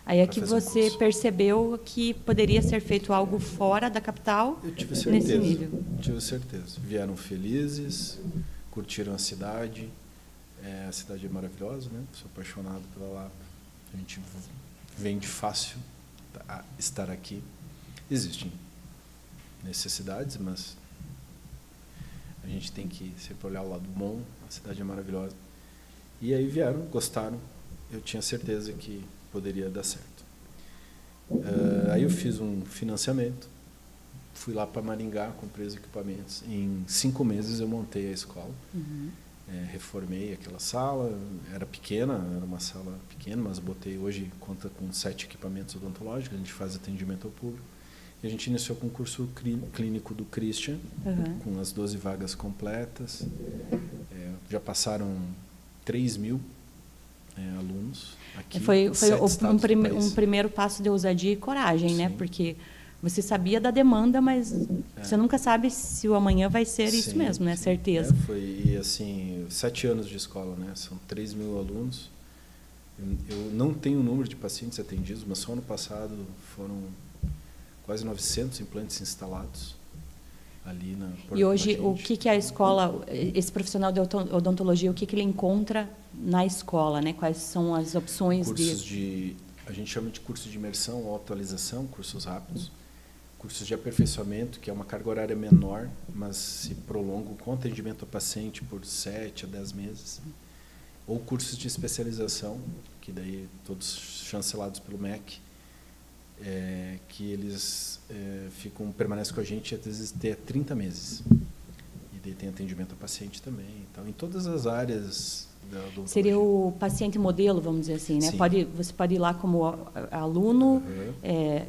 Aí é que você percebeu que poderia ser feito algo fora da capital. Eu tive certeza, nesse nível. Tive certeza. Vieram felizes, curtiram a cidade. A cidade é maravilhosa, né? Sou apaixonado pela Lapa. A gente vende fácil estar aqui. Existem necessidades, mas a gente tem que sempre olhar o lado bom, a cidade é maravilhosa. E aí vieram, gostaram, eu tinha certeza que poderia dar certo. Aí eu fiz um financiamento, fui lá para Maringá, comprei os equipamentos. Em 5 meses eu montei a escola, reformei aquela sala, era pequena, era uma sala pequena, mas hoje conta com 7 equipamentos odontológicos, a gente faz atendimento ao público. E a gente iniciou com o curso clínico do Christian, com as 12 vagas completas. Já passaram 3.000 alunos aqui. Foi um primeiro passo de ousadia e coragem, né? Porque você sabia da demanda, mas você nunca sabe se o amanhã vai ser isso mesmo, né? Certeza. Foi assim, 7 anos de escola, né? São 3.000 alunos. Eu não tenho o número de pacientes atendidos, mas só no passado foram quase 900 implantes instalados ali na Porto. E hoje, o que a escola, esse profissional de odontologia, o que ele encontra na escola, né? Quais são as opções a gente chama de curso de imersão ou atualização, cursos rápidos, cursos de aperfeiçoamento, que é uma carga horária menor, mas se prolonga com atendimento ao paciente por 7 a 10 meses, ou cursos de especialização, que daí todos chancelados pelo MEC, que eles permanecem com a gente às vezes até 30 meses. E daí tem atendimento ao paciente também. Então, em todas as áreas da odontologia. Seria o paciente modelo, vamos dizer assim, né? Você pode ir lá como aluno,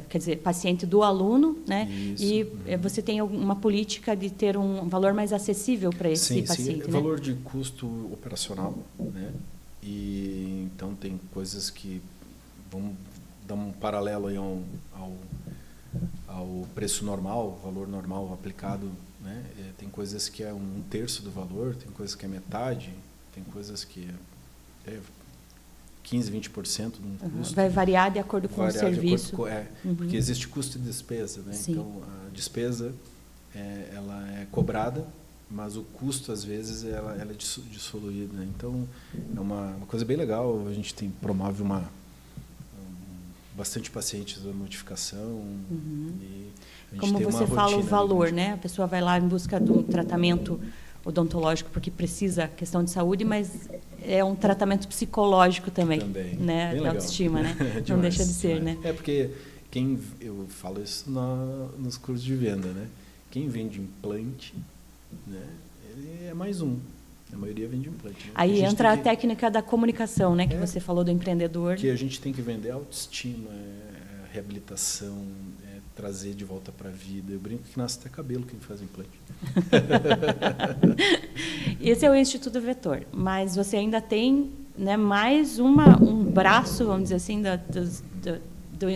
quer dizer, paciente do aluno, né? Isso. E você tem uma política de ter um valor mais acessível para esse paciente, né? Valor de custo operacional, né? E então tem coisas que vão dar um paralelo aí ao preço normal, valor normal aplicado, né? Tem coisas que é 1/3 do valor, tem coisas que é metade, tem coisas que é 15, 20% do custo. Vai variar de acordo com o serviço. Porque existe custo e despesa, né? Sim. Então a despesa ela é cobrada, mas o custo às vezes ela é dissoluído, né? Então é uma coisa bem legal. A gente promove bastante pacientes da notificação. E a gente como tem você uma fala, o valor, ali, né? A pessoa vai lá em busca de um tratamento odontológico porque precisa questão de saúde, mas é um tratamento psicológico também. Né? De autoestima, né? Não deixa de ser, né? Porque eu falo isso nos cursos de venda, né? Quem vende implante, né? Ele é mais um. A maioria vende implante. Né? Aí entra a técnica da comunicação, né? Que você falou do empreendedor. Que a gente tem que vender autoestima, reabilitação, trazer de volta para a vida. Eu brinco que nasce até cabelo quem faz implante. Esse é o Instituto Vetor, mas você ainda tem, né, mais um braço, vamos dizer assim,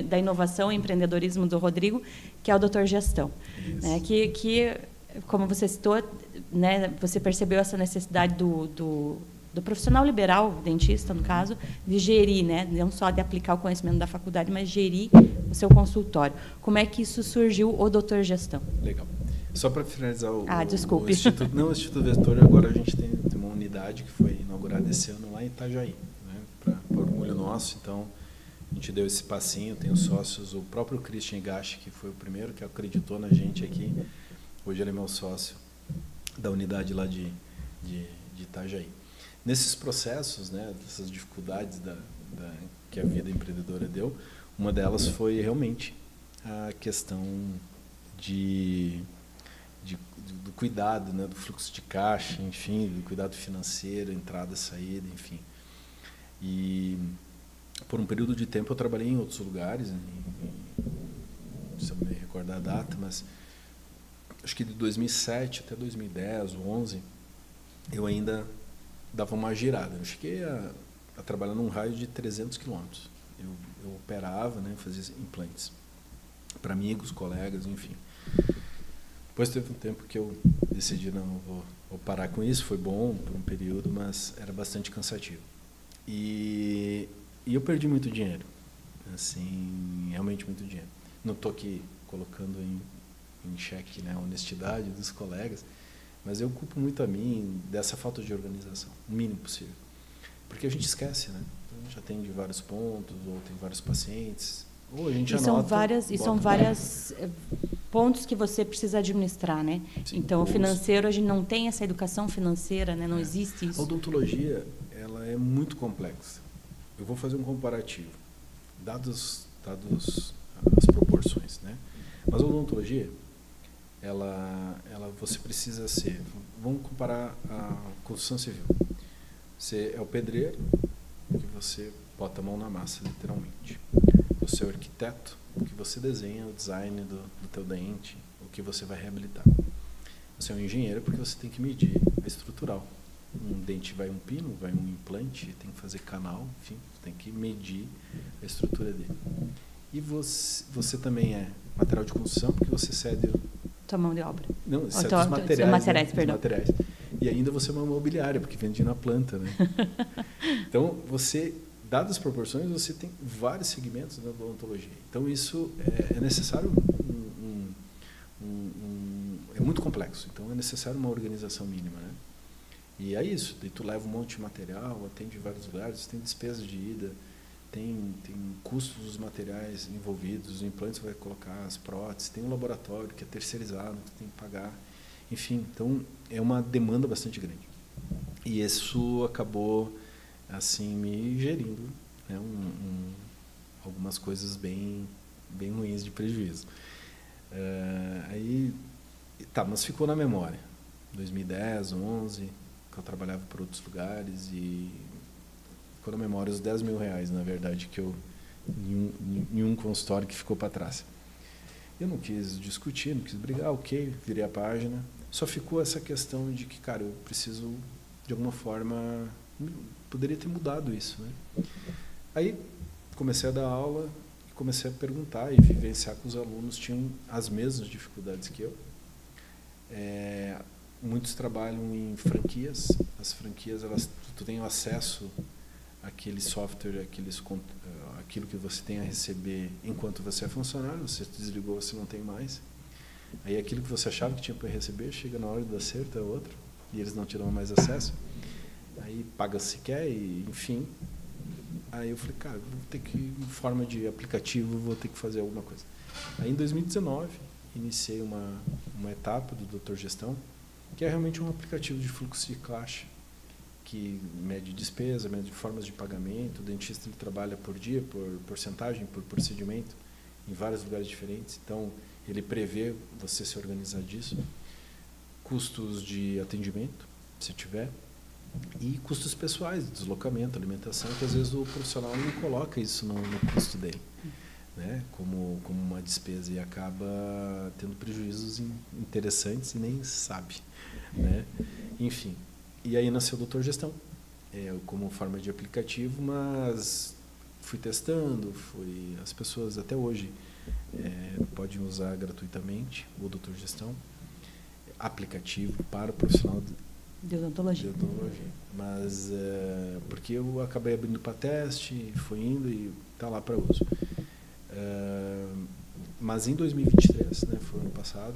da inovação e empreendedorismo do Rodrigo, que é o Doutor Gestão. Né, que, como você citou, né, você percebeu essa necessidade do profissional liberal, dentista no caso, de gerir, né, não só de aplicar o conhecimento da faculdade, mas gerir o seu consultório. Como é que isso surgiu, o Doutor Gestão? Legal. Só para finalizar desculpe. O Instituto Vetor, agora a gente tem uma unidade que foi inaugurada esse ano lá em Itajaí, né, para orgulho nosso. Então, a gente deu esse passinho, tem os sócios, o próprio Christian Higashi, que foi o primeiro que acreditou na gente aqui. Hoje ele é meu sócio da unidade lá de Itajaí. Nesses processos, né, dessas dificuldades que a vida empreendedora deu, uma delas foi realmente a questão do cuidado, né, do fluxo de caixa, enfim, do cuidado financeiro, entrada, saída, enfim. E por um período de tempo eu trabalhei em outros lugares, não sei me recordar a data, mas acho que de 2007 até 2010 ou 11 eu ainda dava uma girada. Eu cheguei a trabalhar num raio de 300 quilômetros. Eu operava, né, fazia implantes para amigos, colegas, enfim. Depois teve um tempo que eu decidi, não, vou parar com isso. Foi bom por um período, mas era bastante cansativo. E eu perdi muito dinheiro, assim, realmente muito dinheiro. Não estou aqui colocando em xeque, né, a honestidade dos colegas, mas eu culpo muito a mim dessa falta de organização, o mínimo possível. Porque a gente esquece, né? Então, a gente atende vários pontos, ou tem vários pacientes, ou a gente anota. São várias pontos que você precisa administrar, né? Sim, então, o financeiro, a gente não tem essa educação financeira, né? Não existe isso. A odontologia, ela é muito complexa. Eu vou fazer um comparativo, dados as proporções, né? Mas a odontologia, você precisa ser... Vamos comparar a construção civil. Você é o pedreiro, que você bota a mão na massa, literalmente. Você é o arquiteto, que você desenha o design do teu dente, o que você vai reabilitar. Você é um engenheiro, porque você tem que medir a estrutural. Um dente vai um pino, vai um implante, tem que fazer canal, enfim, tem que medir a estrutura dele. E você também é material de construção, porque você cede... Tua mão de obra. Não, cede os materiais, perdão. Materiais. E ainda você é uma imobiliária, porque vende na planta, né? Então, dadas as proporções, você tem vários segmentos da odontologia. Então, isso é necessário, é muito complexo. Então, é necessário uma organização mínima, né? E é isso. Daí tu leva um monte de material, atende em vários lugares, tem despesa de ida, tem custos dos materiais envolvidos, os implantes vai colocar, as próteses, tem um laboratório que é terceirizado, que tem que pagar. Enfim, então, é uma demanda bastante grande. E isso acabou, assim, me gerindo, né, algumas coisas bem ruins de prejuízo. Mas ficou na memória. 2010, 2011, que eu trabalhava por outros lugares e ficou na memória os R$10.000, na verdade, que eu em um consultório que ficou para trás. Eu não quis discutir, não quis brigar, ok, virei a página. Só ficou essa questão de que, cara, eu preciso, de alguma forma, poderia ter mudado isso, né? Aí comecei a dar aula, comecei a perguntar e vivenciar que os alunos tinham as mesmas dificuldades que eu. Muitos trabalham em franquias. As franquias, tu tem acesso àquele software, aquilo que você tem a receber enquanto você é funcionário. Você desligou, você não tem mais. Aí aquilo que você achava que tinha para receber, chega na hora do acerto, é outro, e eles não te dão mais acesso. Aí paga se quer, e, enfim. Aí eu falei, cara, vou ter que, em forma de aplicativo, vou ter que fazer alguma coisa. Aí em 2019, iniciei uma etapa do Doutor Gestão, que é realmente um aplicativo de fluxo de caixa, que mede despesa, mede formas de pagamento. O dentista ele trabalha por dia, por porcentagem, por procedimento, em vários lugares diferentes. Então, ele prevê você se organizar disso. Custos de atendimento, se tiver, e custos pessoais, deslocamento, alimentação, que às vezes o profissional não coloca isso no custo dele, né? Como uma despesa, e acaba tendo prejuízos interessantes e nem sabe, né? Enfim, e aí nasceu o Doutor Gestão, como forma de aplicativo, mas fui testando, as pessoas até hoje podem usar gratuitamente o Doutor Gestão, aplicativo para o profissional de odontologia. Mas porque eu acabei abrindo para teste, foi indo e está lá para uso. Mas em 2023, né, foi ano passado,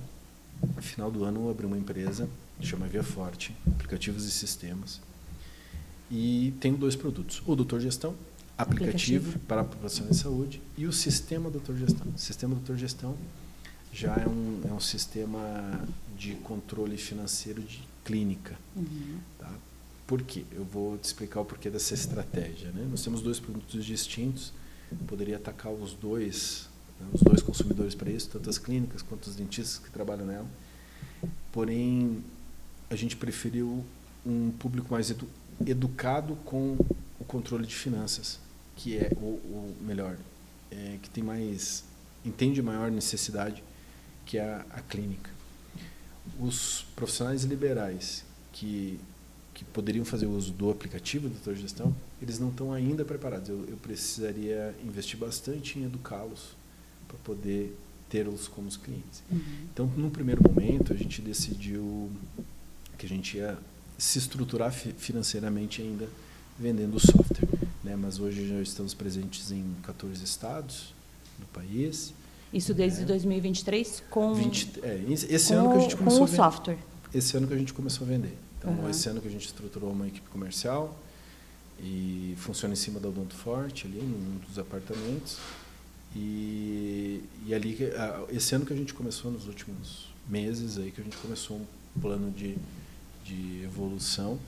no final do ano eu abri uma empresa, chama Via Forte, aplicativos e sistemas, e tenho 2 produtos: o Doutor Gestão, aplicativo para a população de saúde, e o Sistema Doutor Gestão. O Sistema Doutor Gestão já é um sistema de controle financeiro de clínica. Tá? Por quê? Eu vou te explicar o porquê dessa estratégia, né? Nós temos 2 produtos distintos, poderia atacar os dois consumidores para isso, tanto as clínicas quanto os dentistas que trabalham nela. Porém, a gente preferiu um público mais educado com o controle de finanças, que é o melhor, que entende maior necessidade, que é a clínica. Os profissionais liberais que poderiam fazer uso do aplicativo do Doutor Gestão, eles não estão ainda preparados. Eu precisaria investir bastante em educá-los para poder tê-los como os clientes. Então, num primeiro momento, a gente decidiu que a gente ia se estruturar financeiramente ainda vendendo o software, né? Mas hoje já estamos presentes em 14 estados do país. Isso desde 2023 com esse ano que a gente começou com o software. Esse ano que a gente começou a vender. Então, esse ano que a gente estruturou uma equipe comercial e funciona em cima da Odonto Forte, ali em um dos apartamentos. E ali, esse ano que a gente começou, nos últimos meses, aí que a gente começou um plano de evolução.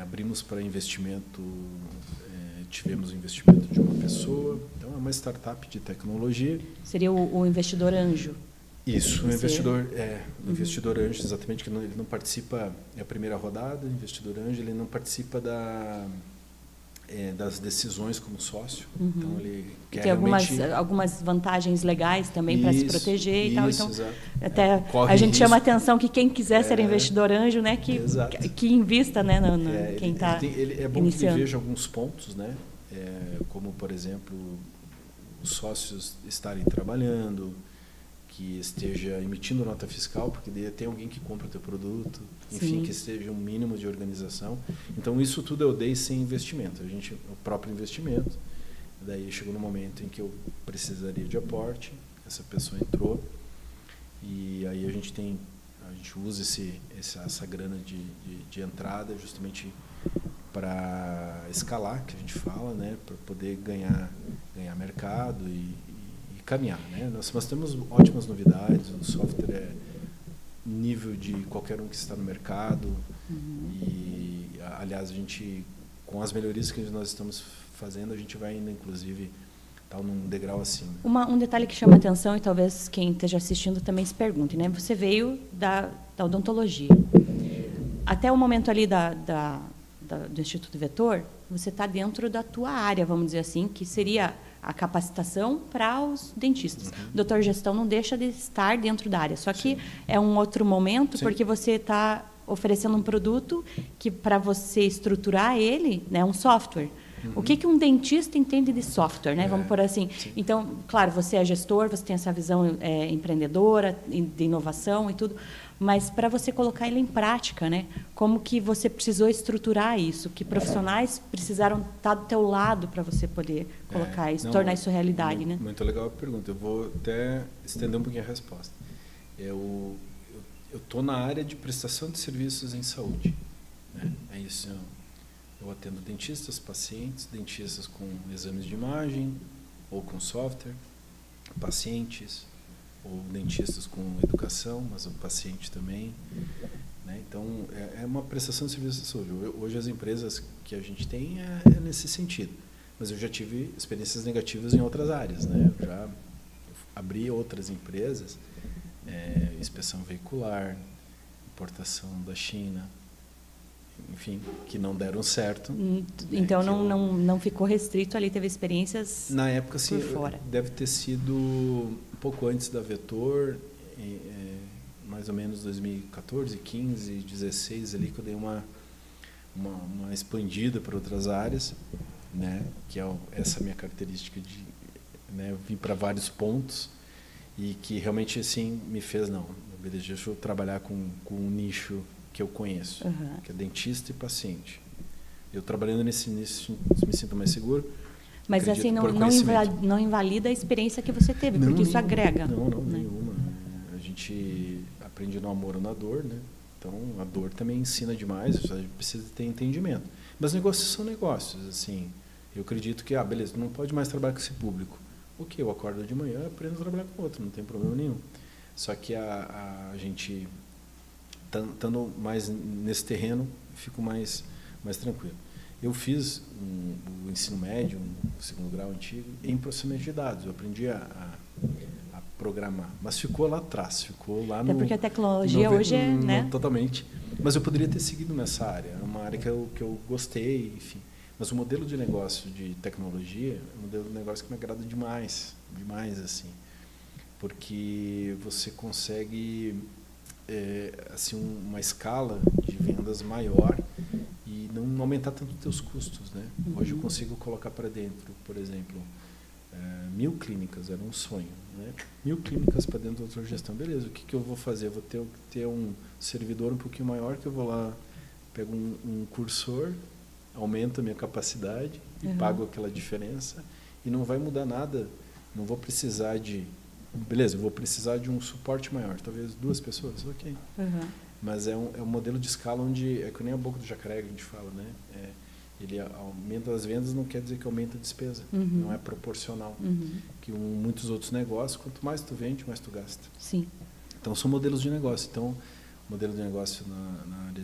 Abrimos para investimento, tivemos investimento de uma pessoa, então é uma startup de tecnologia. Seria o investidor anjo? Isso, o investidor anjo, exatamente, que ele não participa, é a primeira rodada, o investidor anjo, ele não participa das decisões como sócio. Então ele quer tem algumas vantagens legais também para se proteger e tal. Então, exato. Até a gente chama a atenção que quem quiser ser investidor anjo, né, que invista, né, quem está é bom que ele veja alguns pontos, né, como, por exemplo, os sócios estarem trabalhando, que esteja emitindo nota fiscal, porque tem alguém que compra o teu produto, enfim, Sim. que esteja um mínimo de organização. Então, isso tudo eu dei sem investimento, o próprio investimento. Daí chegou no momento em que eu precisaria de aporte, essa pessoa entrou, e aí a gente usa essa grana de entrada justamente para escalar, que a gente fala, né, para poder ganhar mercado e caminhar, né? Nós temos ótimas novidades, o software é nível de qualquer um que está no mercado e, aliás, a gente, com as melhorias que nós estamos fazendo, a gente vai ainda, inclusive, estar num degrau acima. Um detalhe que chama atenção, e talvez quem esteja assistindo também se pergunte, né? Você veio da odontologia. Até o momento ali do Instituto Vetor, você está dentro da tua área, vamos dizer assim, que seria a capacitação para os dentistas. O doutor Gestão não deixa de estar dentro da área, só que Sim. é um outro momento, Sim. porque você está oferecendo um produto que, para você estruturar ele, né, um software. O que um dentista entende de software, né? Vamos por assim. Sim. Então, claro, você é gestor, você tem essa visão empreendedora, de inovação e tudo, mas para você colocar ele em prática, né? Como que você precisou estruturar isso? Que profissionais precisaram estar do teu lado para você poder colocar isso, tornar isso realidade, né? Muito legal a pergunta. Eu vou até estender um pouquinho a resposta. Eu estou na área de prestação de serviços em saúde, né? É isso. Eu atendo dentistas, pacientes, dentistas com exames de imagem ou com software, pacientes ou dentistas com educação, mas o paciente também, né? Então, é uma prestação de serviços de saúde. Hoje, as empresas que a gente tem é nesse sentido. Mas eu já tive experiências negativas em outras áreas, né? Eu já abri outras empresas, inspeção veicular, importação da China, enfim, que não deram certo. Então, não ficou restrito ali, teve experiências na época, sim, por fora. Deve ter sido um pouco antes da Vetor, mais ou menos 2014, 15, 16, ali que eu dei uma expandida para outras áreas, né, que é essa minha característica de, né, eu vim para vários pontos e que realmente assim me fez, beleza, deixa eu trabalhar com um nicho que eu conheço, que é dentista e paciente. Eu trabalhando nesse nicho me sinto mais seguro. Mas assim, não invalida a experiência que você teve, porque isso agrega. Não, nenhuma. A gente aprende no amor ou na dor, né? Então, a dor também ensina demais, a gente precisa ter entendimento. Mas negócios são negócios, assim. Eu acredito que, beleza, não pode mais trabalhar com esse público. Ok, eu acordo de manhã, aprendo a trabalhar com outro, não tem problema nenhum. Só que a gente, estando mais nesse terreno, fico mais tranquilo. Eu fiz o ensino médio, o segundo grau antigo, em processamento de dados. Eu aprendi a programar, mas ficou lá atrás, ficou lá no... Até porque a tecnologia hoje é, né? Totalmente. Mas eu poderia ter seguido nessa área, é uma área que eu gostei, enfim. Mas o modelo de negócio de tecnologia é um modelo de negócio que me agrada demais, assim. Porque você consegue assim, uma escala de vendas maior e não aumentar tanto os teus custos, né? Hoje eu consigo colocar para dentro, por exemplo, 1000 clínicas, era um sonho, né? 1000 clínicas para dentro da outra gestão. Beleza, o que eu vou fazer? Eu vou ter um servidor um pouquinho maior, que eu vou lá, pego um cursor, aumento a minha capacidade e pago aquela diferença e não vai mudar nada. Não vou precisar de... Beleza, eu vou precisar de um suporte maior, talvez 2 pessoas, ok. Mas é um modelo de escala onde, é que nem a boca do jacaré que a gente fala, né? ele aumenta as vendas, não quer dizer que aumenta a despesa. Não é proporcional. Que muitos outros negócios, quanto mais tu vende, mais tu gasta. Sim. Então, são modelos de negócio. Então, o modelo de negócio na área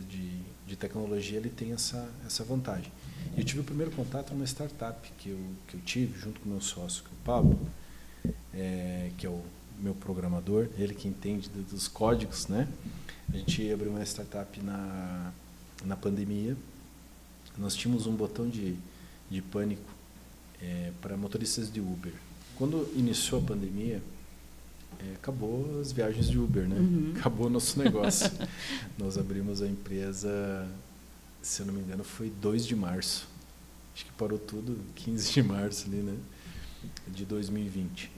de tecnologia, ele tem essa vantagem. Eu tive o primeiro contato numa startup que eu tive, junto com o meu sócio, que é o Pablo, que é o meu programador, ele que entende dos códigos, né? A gente abriu uma startup na pandemia. Nós tínhamos um botão de pânico para motoristas de Uber. Quando iniciou a pandemia, acabou as viagens de Uber, né? Acabou o nosso negócio. Nós abrimos a empresa, se eu não me engano, foi 2 de março. Acho que parou tudo 15 de março ali, né? De 2020.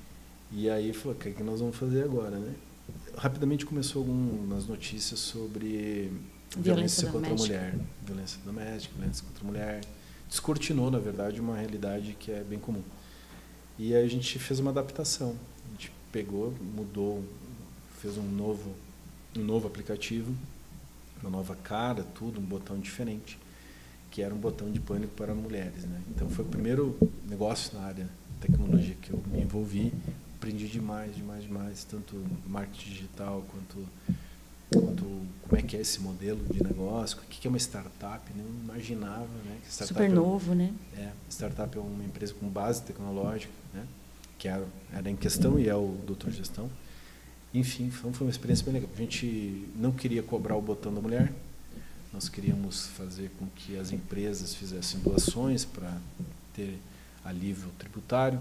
E aí falou, o que é que nós vamos fazer agora, né? Rapidamente começou algumas notícias sobre violência contra a mulher, violência doméstica, violência contra a mulher. Descortinou, na verdade, uma realidade que é bem comum. E aí a gente fez uma adaptação. A gente pegou, mudou, fez um novo aplicativo, uma nova cara, tudo, um botão diferente, que era um botão de pânico para mulheres, né? Então foi o primeiro negócio na área de tecnologia que eu me envolvi. Aprendi demais, tanto marketing digital quanto como é que é esse modelo de negócio, o que é uma startup, nem imaginava, né? Startup super novo, né? Startup é uma empresa com base tecnológica, né? Que era em questão e é o doutor gestão. Enfim, foi uma experiência bem legal. A gente não queria cobrar o botão da mulher, nós queríamos fazer com que as empresas fizessem doações para ter alívio tributário.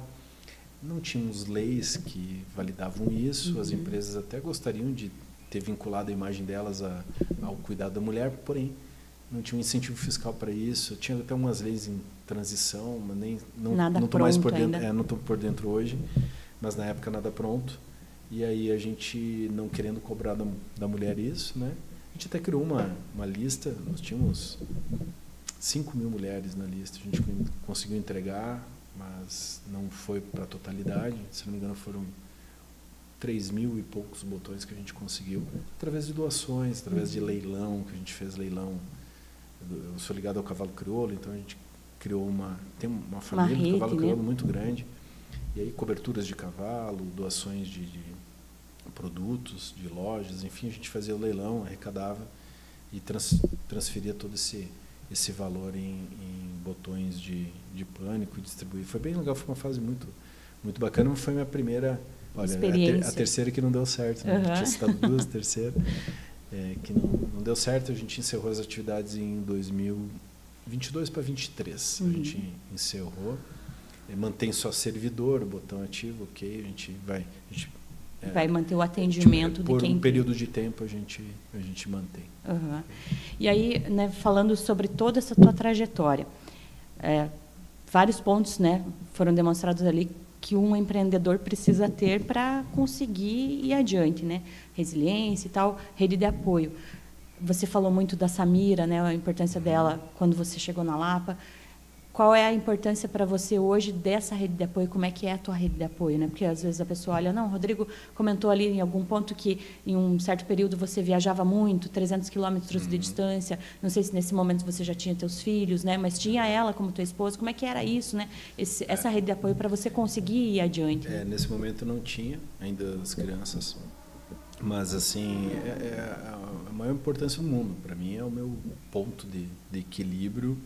Não tínhamos leis que validavam isso, as empresas até gostariam de ter vinculado a imagem delas ao cuidado da mulher, porém não tinha um incentivo fiscal para isso. Tinha até umas leis em transição, mas não estou mais por dentro, não estou por dentro hoje, mas na época nada pronto. E aí a gente não querendo cobrar da mulher isso, né? A gente até criou uma lista, nós tínhamos 5.000 mulheres na lista, a gente conseguiu entregar, mas não foi para a totalidade, se não me engano foram 3.000 e poucos botões que a gente conseguiu, através de doações, através de leilão, que a gente fez leilão. Eu sou ligado ao cavalo crioulo, então a gente criou tem uma família de cavalo crioulo muito grande, e aí coberturas de cavalo, doações de produtos, de lojas, enfim, a gente fazia o leilão, arrecadava e transferia todo esse valor em botões de pânico e distribuir. Foi bem legal, foi uma fase muito, muito bacana, mas foi minha primeira... Olha, a terceira que não deu certo, né? Tinha citado 2, a terceira que não deu certo. A gente encerrou as atividades em 2022 para 2023. A gente encerrou, mantém só servidor, botão ativo, ok, a gente vai manter o atendimento por um período de tempo a gente mantém. E aí, né, falando sobre toda essa tua trajetória, vários pontos, né, foram demonstrados ali que um empreendedor precisa ter para conseguir ir adiante, né? Resiliência e tal, rede de apoio. Você falou muito da Samira, né? A importância dela quando você chegou na Lapa. Qual é a importância para você hoje dessa rede de apoio? Como é que é a tua rede de apoio, né? Porque às vezes a pessoa olha, não, o Rodrigo comentou ali em algum ponto que em um certo período você viajava muito, 300 quilômetros de distância. Não sei se nesse momento você já tinha teus filhos, né? Mas tinha ela como tua esposa. Como é que era isso, né? Essa rede de apoio para você conseguir ir adiante? Né? Nesse momento não tinha ainda as crianças, mas assim a maior importância do mundo. Para mim é o meu ponto de equilíbrio.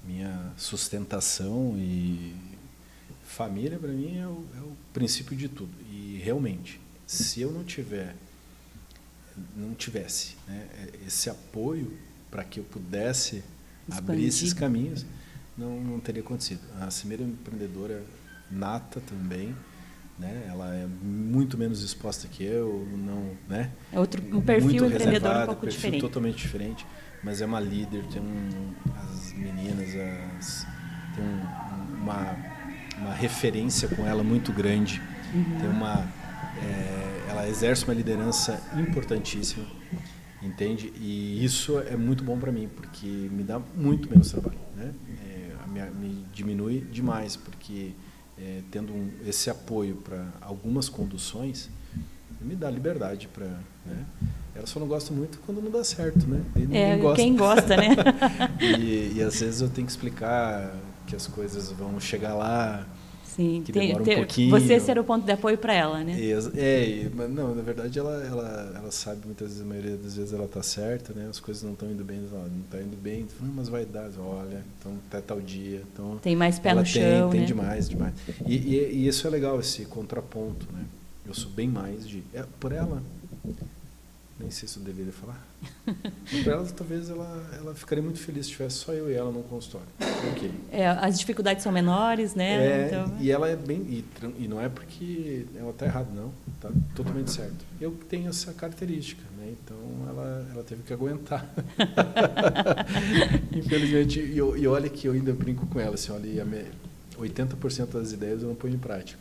Minha sustentação e família, para mim, é o princípio de tudo. E, realmente, se eu não tivesse, né, esse apoio para que eu pudesse abrir esses caminhos, não teria acontecido. A Samira é uma empreendedora nata também, né? Ela é muito menos exposta que eu, não, né? É um perfil empreendedor um pouco diferente. Totalmente diferente. Mas é uma líder, as meninas tem uma referência com ela muito grande, ela exerce uma liderança importantíssima, entende? E isso é muito bom para mim, porque me dá muito menos trabalho, né? Me diminui demais, porque tendo esse apoio para algumas conduções, me dá liberdade para, né? Ela só não gosta muito quando não dá certo, né? Ninguém gosta. Quem gosta, né? e às vezes eu tenho que explicar que as coisas vão chegar lá. Sim, que demora um pouquinho. Você ser o ponto de apoio para ela, né? Mas não, na verdade ela sabe muitas vezes, a maioria das vezes ela tá certa, né? As coisas não estão indo bem, não tá indo bem, mas vai dar, olha, então até tal dia. Então, tem mais pé no chão, tem né? demais. E isso é legal, esse contraponto, né? Eu sou bem mais por ela, nem sei se eu deveria falar. Para ela, talvez ela ficaria muito feliz se tivesse só eu e ela no consultório. Okay. As dificuldades são menores, né? Então... E ela é bem... E não é porque ela está errada, não. Está totalmente certo. Eu tenho essa característica, né? Então, ela teve que aguentar. Infelizmente. E olha que eu ainda brinco com ela. Assim, olha, 80% das ideias eu não ponho em prática.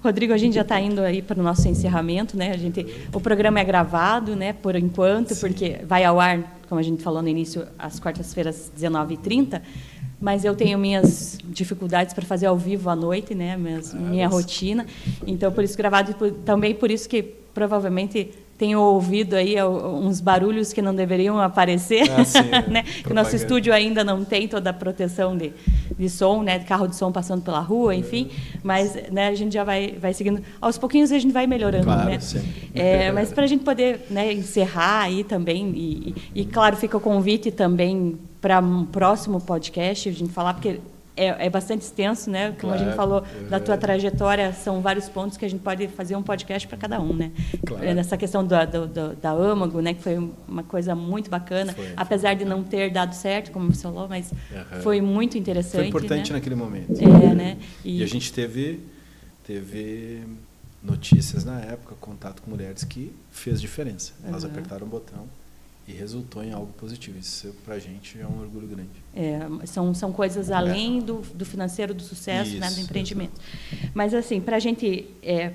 Rodrigo, a gente já está indo aí para o nosso encerramento, né? O programa é gravado, né? Por enquanto, sim, porque vai ao ar, como a gente falou no início, às quartas-feiras, 19h30. Mas eu tenho minhas dificuldades para fazer ao vivo à noite, né? Minha rotina. Então, por isso gravado, e também por isso que provavelmente tenho ouvido aí uns barulhos que não deveriam aparecer, sim, né? Que o nosso estúdio ainda não tem toda a proteção de som, né? De carro de som passando pela rua, enfim. Mas, né, a gente já vai seguindo. Aos pouquinhos a gente vai melhorando, claro, né? Sempre. Mas para a gente poder, né, encerrar aí também, e claro, fica o convite também para um próximo podcast, a gente falar, porque é bastante extenso, né? Como a gente falou, da tua trajetória, são vários pontos que a gente pode fazer um podcast para cada um, né? Claro. Nessa questão da âmago, né? Que foi uma coisa muito bacana, apesar de não ter dado certo, como você falou, mas foi muito interessante. Foi importante, né? Naquele momento. Né? E a gente teve notícias na época, contato com mulheres que fez diferença. Elas apertaram o botão e resultou em algo positivo. Isso, para a gente, é um orgulho grande. São coisas além do financeiro, do sucesso, né, do empreendimento. Mas, assim, para a gente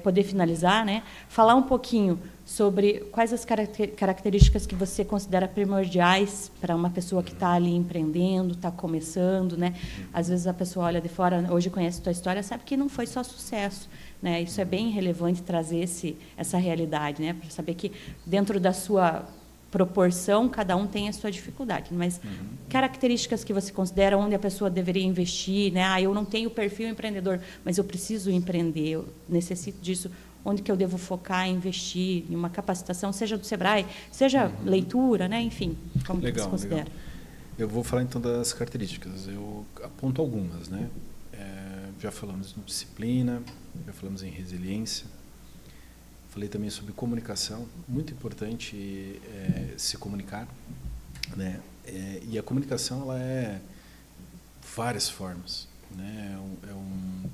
poder finalizar, né, falar um pouquinho sobre quais as características que você considera primordiais para uma pessoa que está ali empreendendo, está começando, né? Às vezes a pessoa olha de fora, hoje conhece a tua história, sabe que não foi só sucesso, né? Isso é bem relevante trazer essa realidade, né? Para saber que dentro da sua proporção, cada um tem a sua dificuldade, mas características que você considera onde a pessoa deveria investir, né? Eu não tenho perfil empreendedor, mas eu preciso empreender, eu necessito disso. Onde que eu devo focar, investir em uma capacitação, seja do Sebrae, seja leitura, né? Enfim, como que você considera? Legal. Eu vou falar então das características. Eu aponto algumas, né? Já falamos em disciplina, já falamos em resiliência. Falei também sobre comunicação, muito importante se comunicar, né? E a comunicação ela é várias formas, né?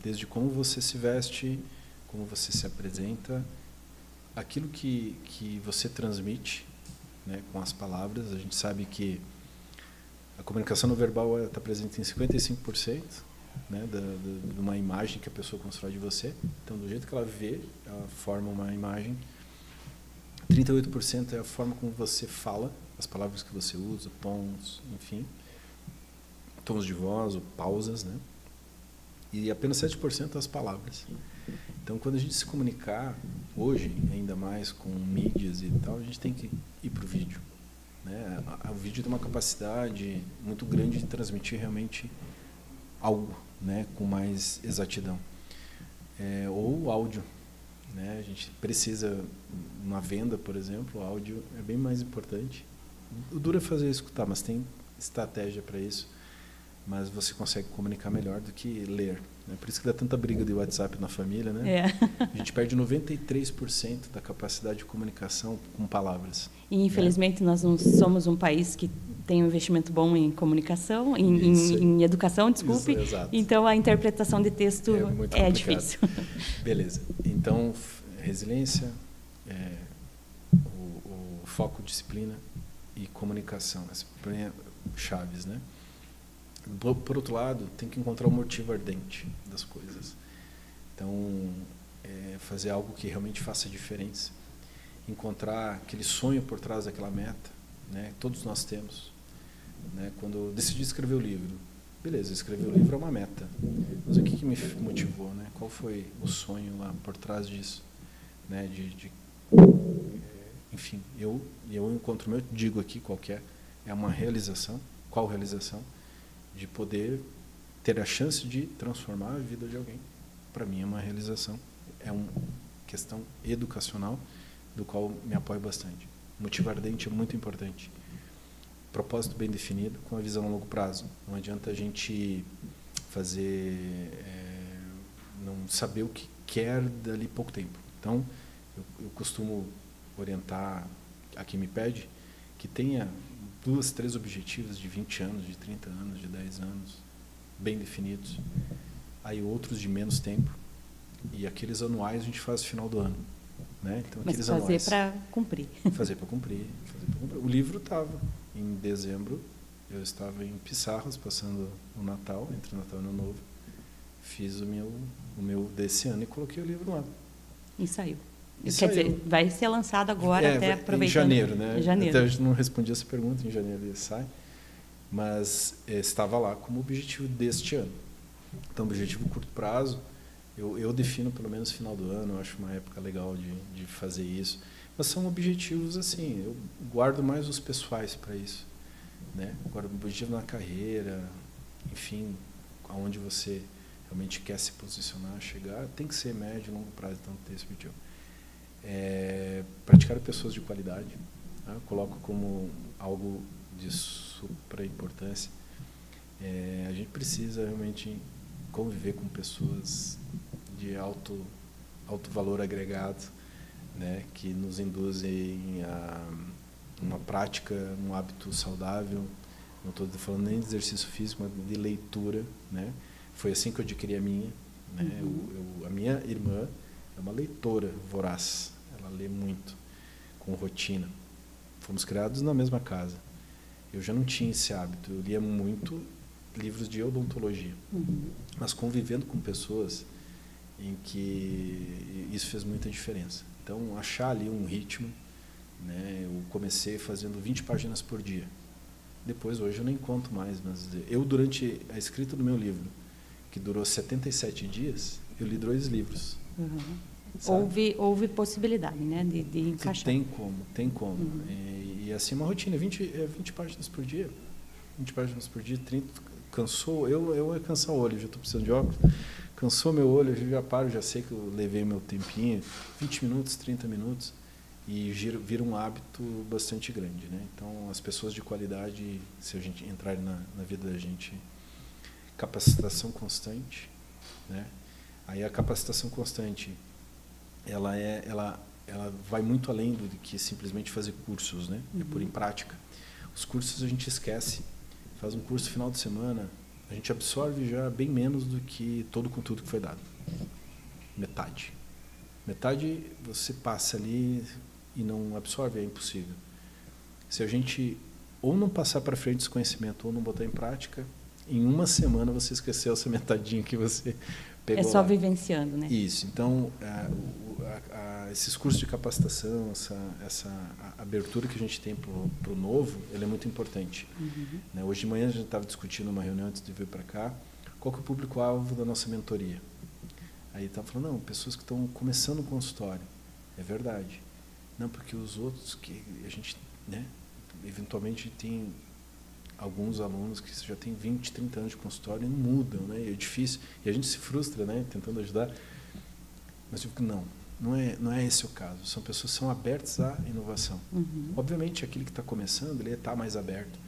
Desde como você se veste, como você se apresenta, aquilo que você transmite, né, com as palavras. A gente sabe que a comunicação não verbal está presente em 55%. Né, de uma imagem que a pessoa constrói de você. Então, do jeito que ela vê, ela forma uma imagem. 38% é a forma como você fala, as palavras que você usa, tons, enfim, tons de voz ou pausas, né? E apenas 7% as palavras. Então, quando a gente se comunicar, hoje, ainda mais com mídias e tal, a gente tem que ir para o vídeo, né? O vídeo tem uma capacidade muito grande de transmitir realmente algo, né, com mais exatidão. Ou áudio, né? A gente precisa, uma venda, por exemplo, o áudio é bem mais importante. O duro é fazer escutar, mas tem estratégia para isso. Mas você consegue comunicar melhor do que ler, né? Por isso que dá tanta briga de WhatsApp na família, né? A gente perde 93% da capacidade de comunicação com palavras. E, infelizmente, nós não somos um país que tem um investimento bom em comunicação, em educação, desculpe. Isso, exato. Então, a interpretação de texto é difícil. Beleza. Então, resiliência, o foco, disciplina e comunicação. Essas chaves, né? Por outro lado, tem que encontrar o motivo ardente das coisas. Então, fazer algo que realmente faça diferença. Encontrar aquele sonho por trás daquela meta, né? Todos nós temos. Né? Quando eu decidi escrever o livro, Beleza, escrever o livro é uma meta. Mas o que me motivou, né? Qual foi o sonho lá por trás disso? Né? Enfim, eu encontro o meu, digo aqui qualquer, é uma realização. Qual realização? De poder ter a chance de transformar a vida de alguém. Para mim é uma realização. É uma questão educacional do qual me apoio bastante. Motivo ardente é muito importante. Propósito bem definido, com a visão a longo prazo. Não adianta a gente não saber o que quer dali pouco tempo. Então, eu costumo orientar a quem me pede que tenha 2, 3 objetivos de 20 anos, de 30 anos, de 10 anos, bem definidos. Aí outros de menos tempo. E aqueles anuais a gente faz no final do ano. Né? Então, mas fazer para cumprir. Fazer para cumprir. O livro estava. Em dezembro, eu estava em Pissarras, passando o Natal, entre Natal e Ano Novo. Fiz o meu desse ano e coloquei o livro lá. E saiu. Quer dizer, vai ser lançado agora, até aproveitando. Em janeiro, né? Em janeiro. Até eu não respondi essa pergunta, em janeiro ele sai. Mas estava lá como objetivo deste ano. Então, objetivo curto prazo, eu defino pelo menos final do ano, eu acho uma época legal de fazer isso. Mas são objetivos assim, eu guardo mais os pessoais para isso, né? Guardo o objetivo na carreira, enfim, aonde você realmente quer se posicionar, chegar, tem que ser médio e longo prazo, então ter esse objetivo. Praticar pessoas de qualidade, né? Eu coloco como algo de supra importância. A gente precisa realmente conviver com pessoas de alto valor agregado, né, que nos induzem a uma prática, um hábito saudável. Não estou falando nem de exercício físico, mas de leitura, né? Foi assim que eu adquiri a minha. Né? A minha irmã é uma leitora voraz. Ela lê muito, com rotina. Fomos criados na mesma casa. Eu já não tinha esse hábito. Eu lia muito livros de odontologia. Mas convivendo com pessoas em que isso fez muita diferença. Então, achar ali um ritmo, né? Eu comecei fazendo 20 páginas por dia. Depois, hoje, eu nem conto mais, mas eu, durante a escrita do meu livro, que durou 77 dias, eu li 2 livros. Houve possibilidade, né, de encaixar. Tem como. E assim, uma rotina, 20 páginas por dia. 20 páginas por dia, 30, cansou, eu ia cansar o olho, já estou precisando de óculos. Cansou meu olho, eu já paro, já sei que eu levei meu tempinho, 20 minutos, 30 minutos, e vira um hábito bastante grande, né? Então, as pessoas de qualidade, se a gente entrar na vida da gente, capacitação constante, né? Aí a capacitação constante, ela vai muito além do que simplesmente fazer cursos, né? É pôr em prática. Os cursos a gente esquece, faz um curso no final de semana, a gente absorve já bem menos do que todo o conteúdo que foi dado. Metade você passa ali e não absorve, é impossível. Se a gente ou não passar para frente esse conhecimento ou não botar em prática, em uma semana você esqueceu essa metadinha que você pegou. É só lá. Vivenciando, né? Isso. Então, esses cursos de capacitação, essa abertura que a gente tem para o novo, ele é muito importante. Né? Hoje de manhã a gente estava discutindo numa reunião antes de vir para cá, qual que é o público-alvo da nossa mentoria. Aí estava falando, não, pessoas que estão começando o consultório. É verdade. Não, porque os outros que a gente, né, eventualmente tem alguns alunos que já têm 20, 30 anos de consultório e não mudam, né? É difícil. E a gente se frustra, né, tentando ajudar. Mas eu digo que não é esse o caso. São pessoas que são abertas à inovação. Obviamente, aquele que está começando, ele está mais aberto.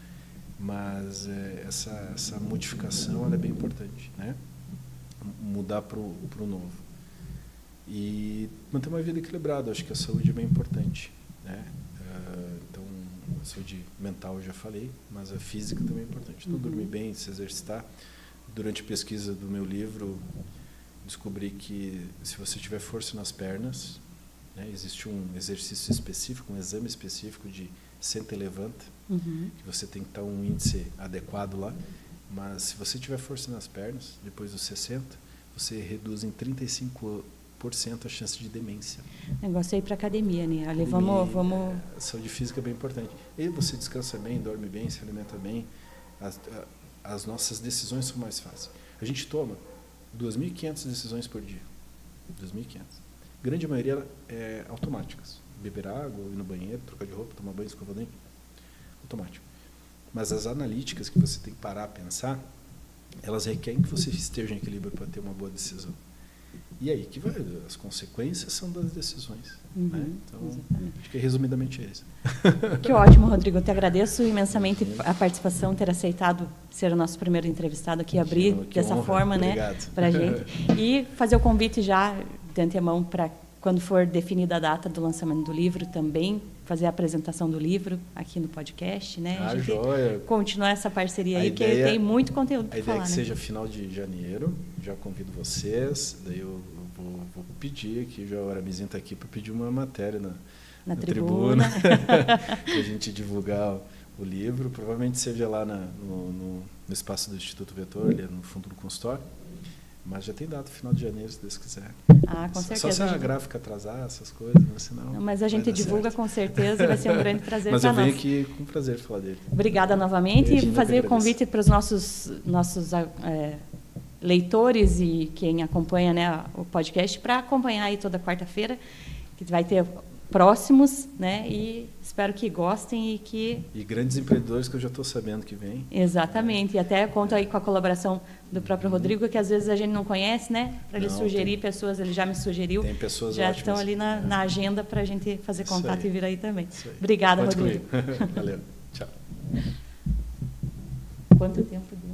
Mas essa modificação ela é bem importante, né? Mudar para o novo. E manter uma vida equilibrada. Acho que a saúde é bem importante, né? Então, a saúde mental eu já falei, mas a física também é importante. Então, dormir bem, se exercitar. Durante a pesquisa do meu livro, descobri que se você tiver força nas pernas, né, existe um exercício específico, um exame específico de senta e levanta, que você tem que estar um índice adequado lá, mas se você tiver força nas pernas, depois dos 60, você reduz em 35% a chance de demência. O negócio é ir para academia, né? Ali, vamos... A saúde física é bem importante. E você descansa bem, dorme bem, se alimenta bem. as nossas decisões são mais fáceis. A gente toma 2.500 decisões por dia. 2.500. Grande maioria é automáticas. Beber água, ir no banheiro, trocar de roupa, tomar banho, escovar o dente. Automático. Mas as analíticas que você tem que parar a pensar, elas requerem que você esteja em equilíbrio para ter uma boa decisão. E aí que vai, as consequências são das decisões. Né? Então, acho que resumidamente é isso. Que ótimo, Rodrigo. Eu te agradeço imensamente a participação, ter aceitado ser o nosso primeiro entrevistado aqui, abrir dessa forma, né, para a gente. E fazer o convite já de antemão para, quando for definida a data do lançamento do livro, também fazer a apresentação do livro aqui no podcast, né? A gente continuar essa parceria aí, porque tem muito conteúdo para falar. A ideia é que seja final de janeiro, já convido vocês, daí eu vou pedir aqui, já o Aramizinho está aqui para pedir uma matéria na tribuna para a gente divulgar o livro, provavelmente seja lá no espaço do Instituto Vetor, ali no fundo do consultório. Mas já tem data, final de janeiro, se Deus quiser. Com certeza. Só se a gráfica atrasar, essas coisas, mas senão... Não, mas a gente divulga com certeza, vai ser um grande prazer para nós. Mas eu venho aqui com prazer falar dele. Obrigada novamente e fazer o convite para os nossos leitores e quem acompanha, né, o podcast, para acompanhar aí toda quarta-feira, que vai ter próximos, né, e espero que gostem e grandes empreendedores que eu já estou sabendo que vem. Exatamente, e até conto aí com a colaboração do próprio Rodrigo, que às vezes a gente não conhece, né, para ele sugerir pessoas, ele já me sugeriu. Tem pessoas já ótimas. Estão ali na agenda para a gente fazer contato e vir aí também. Obrigada, Rodrigo. Valeu, tchau. Quanto tempo deu?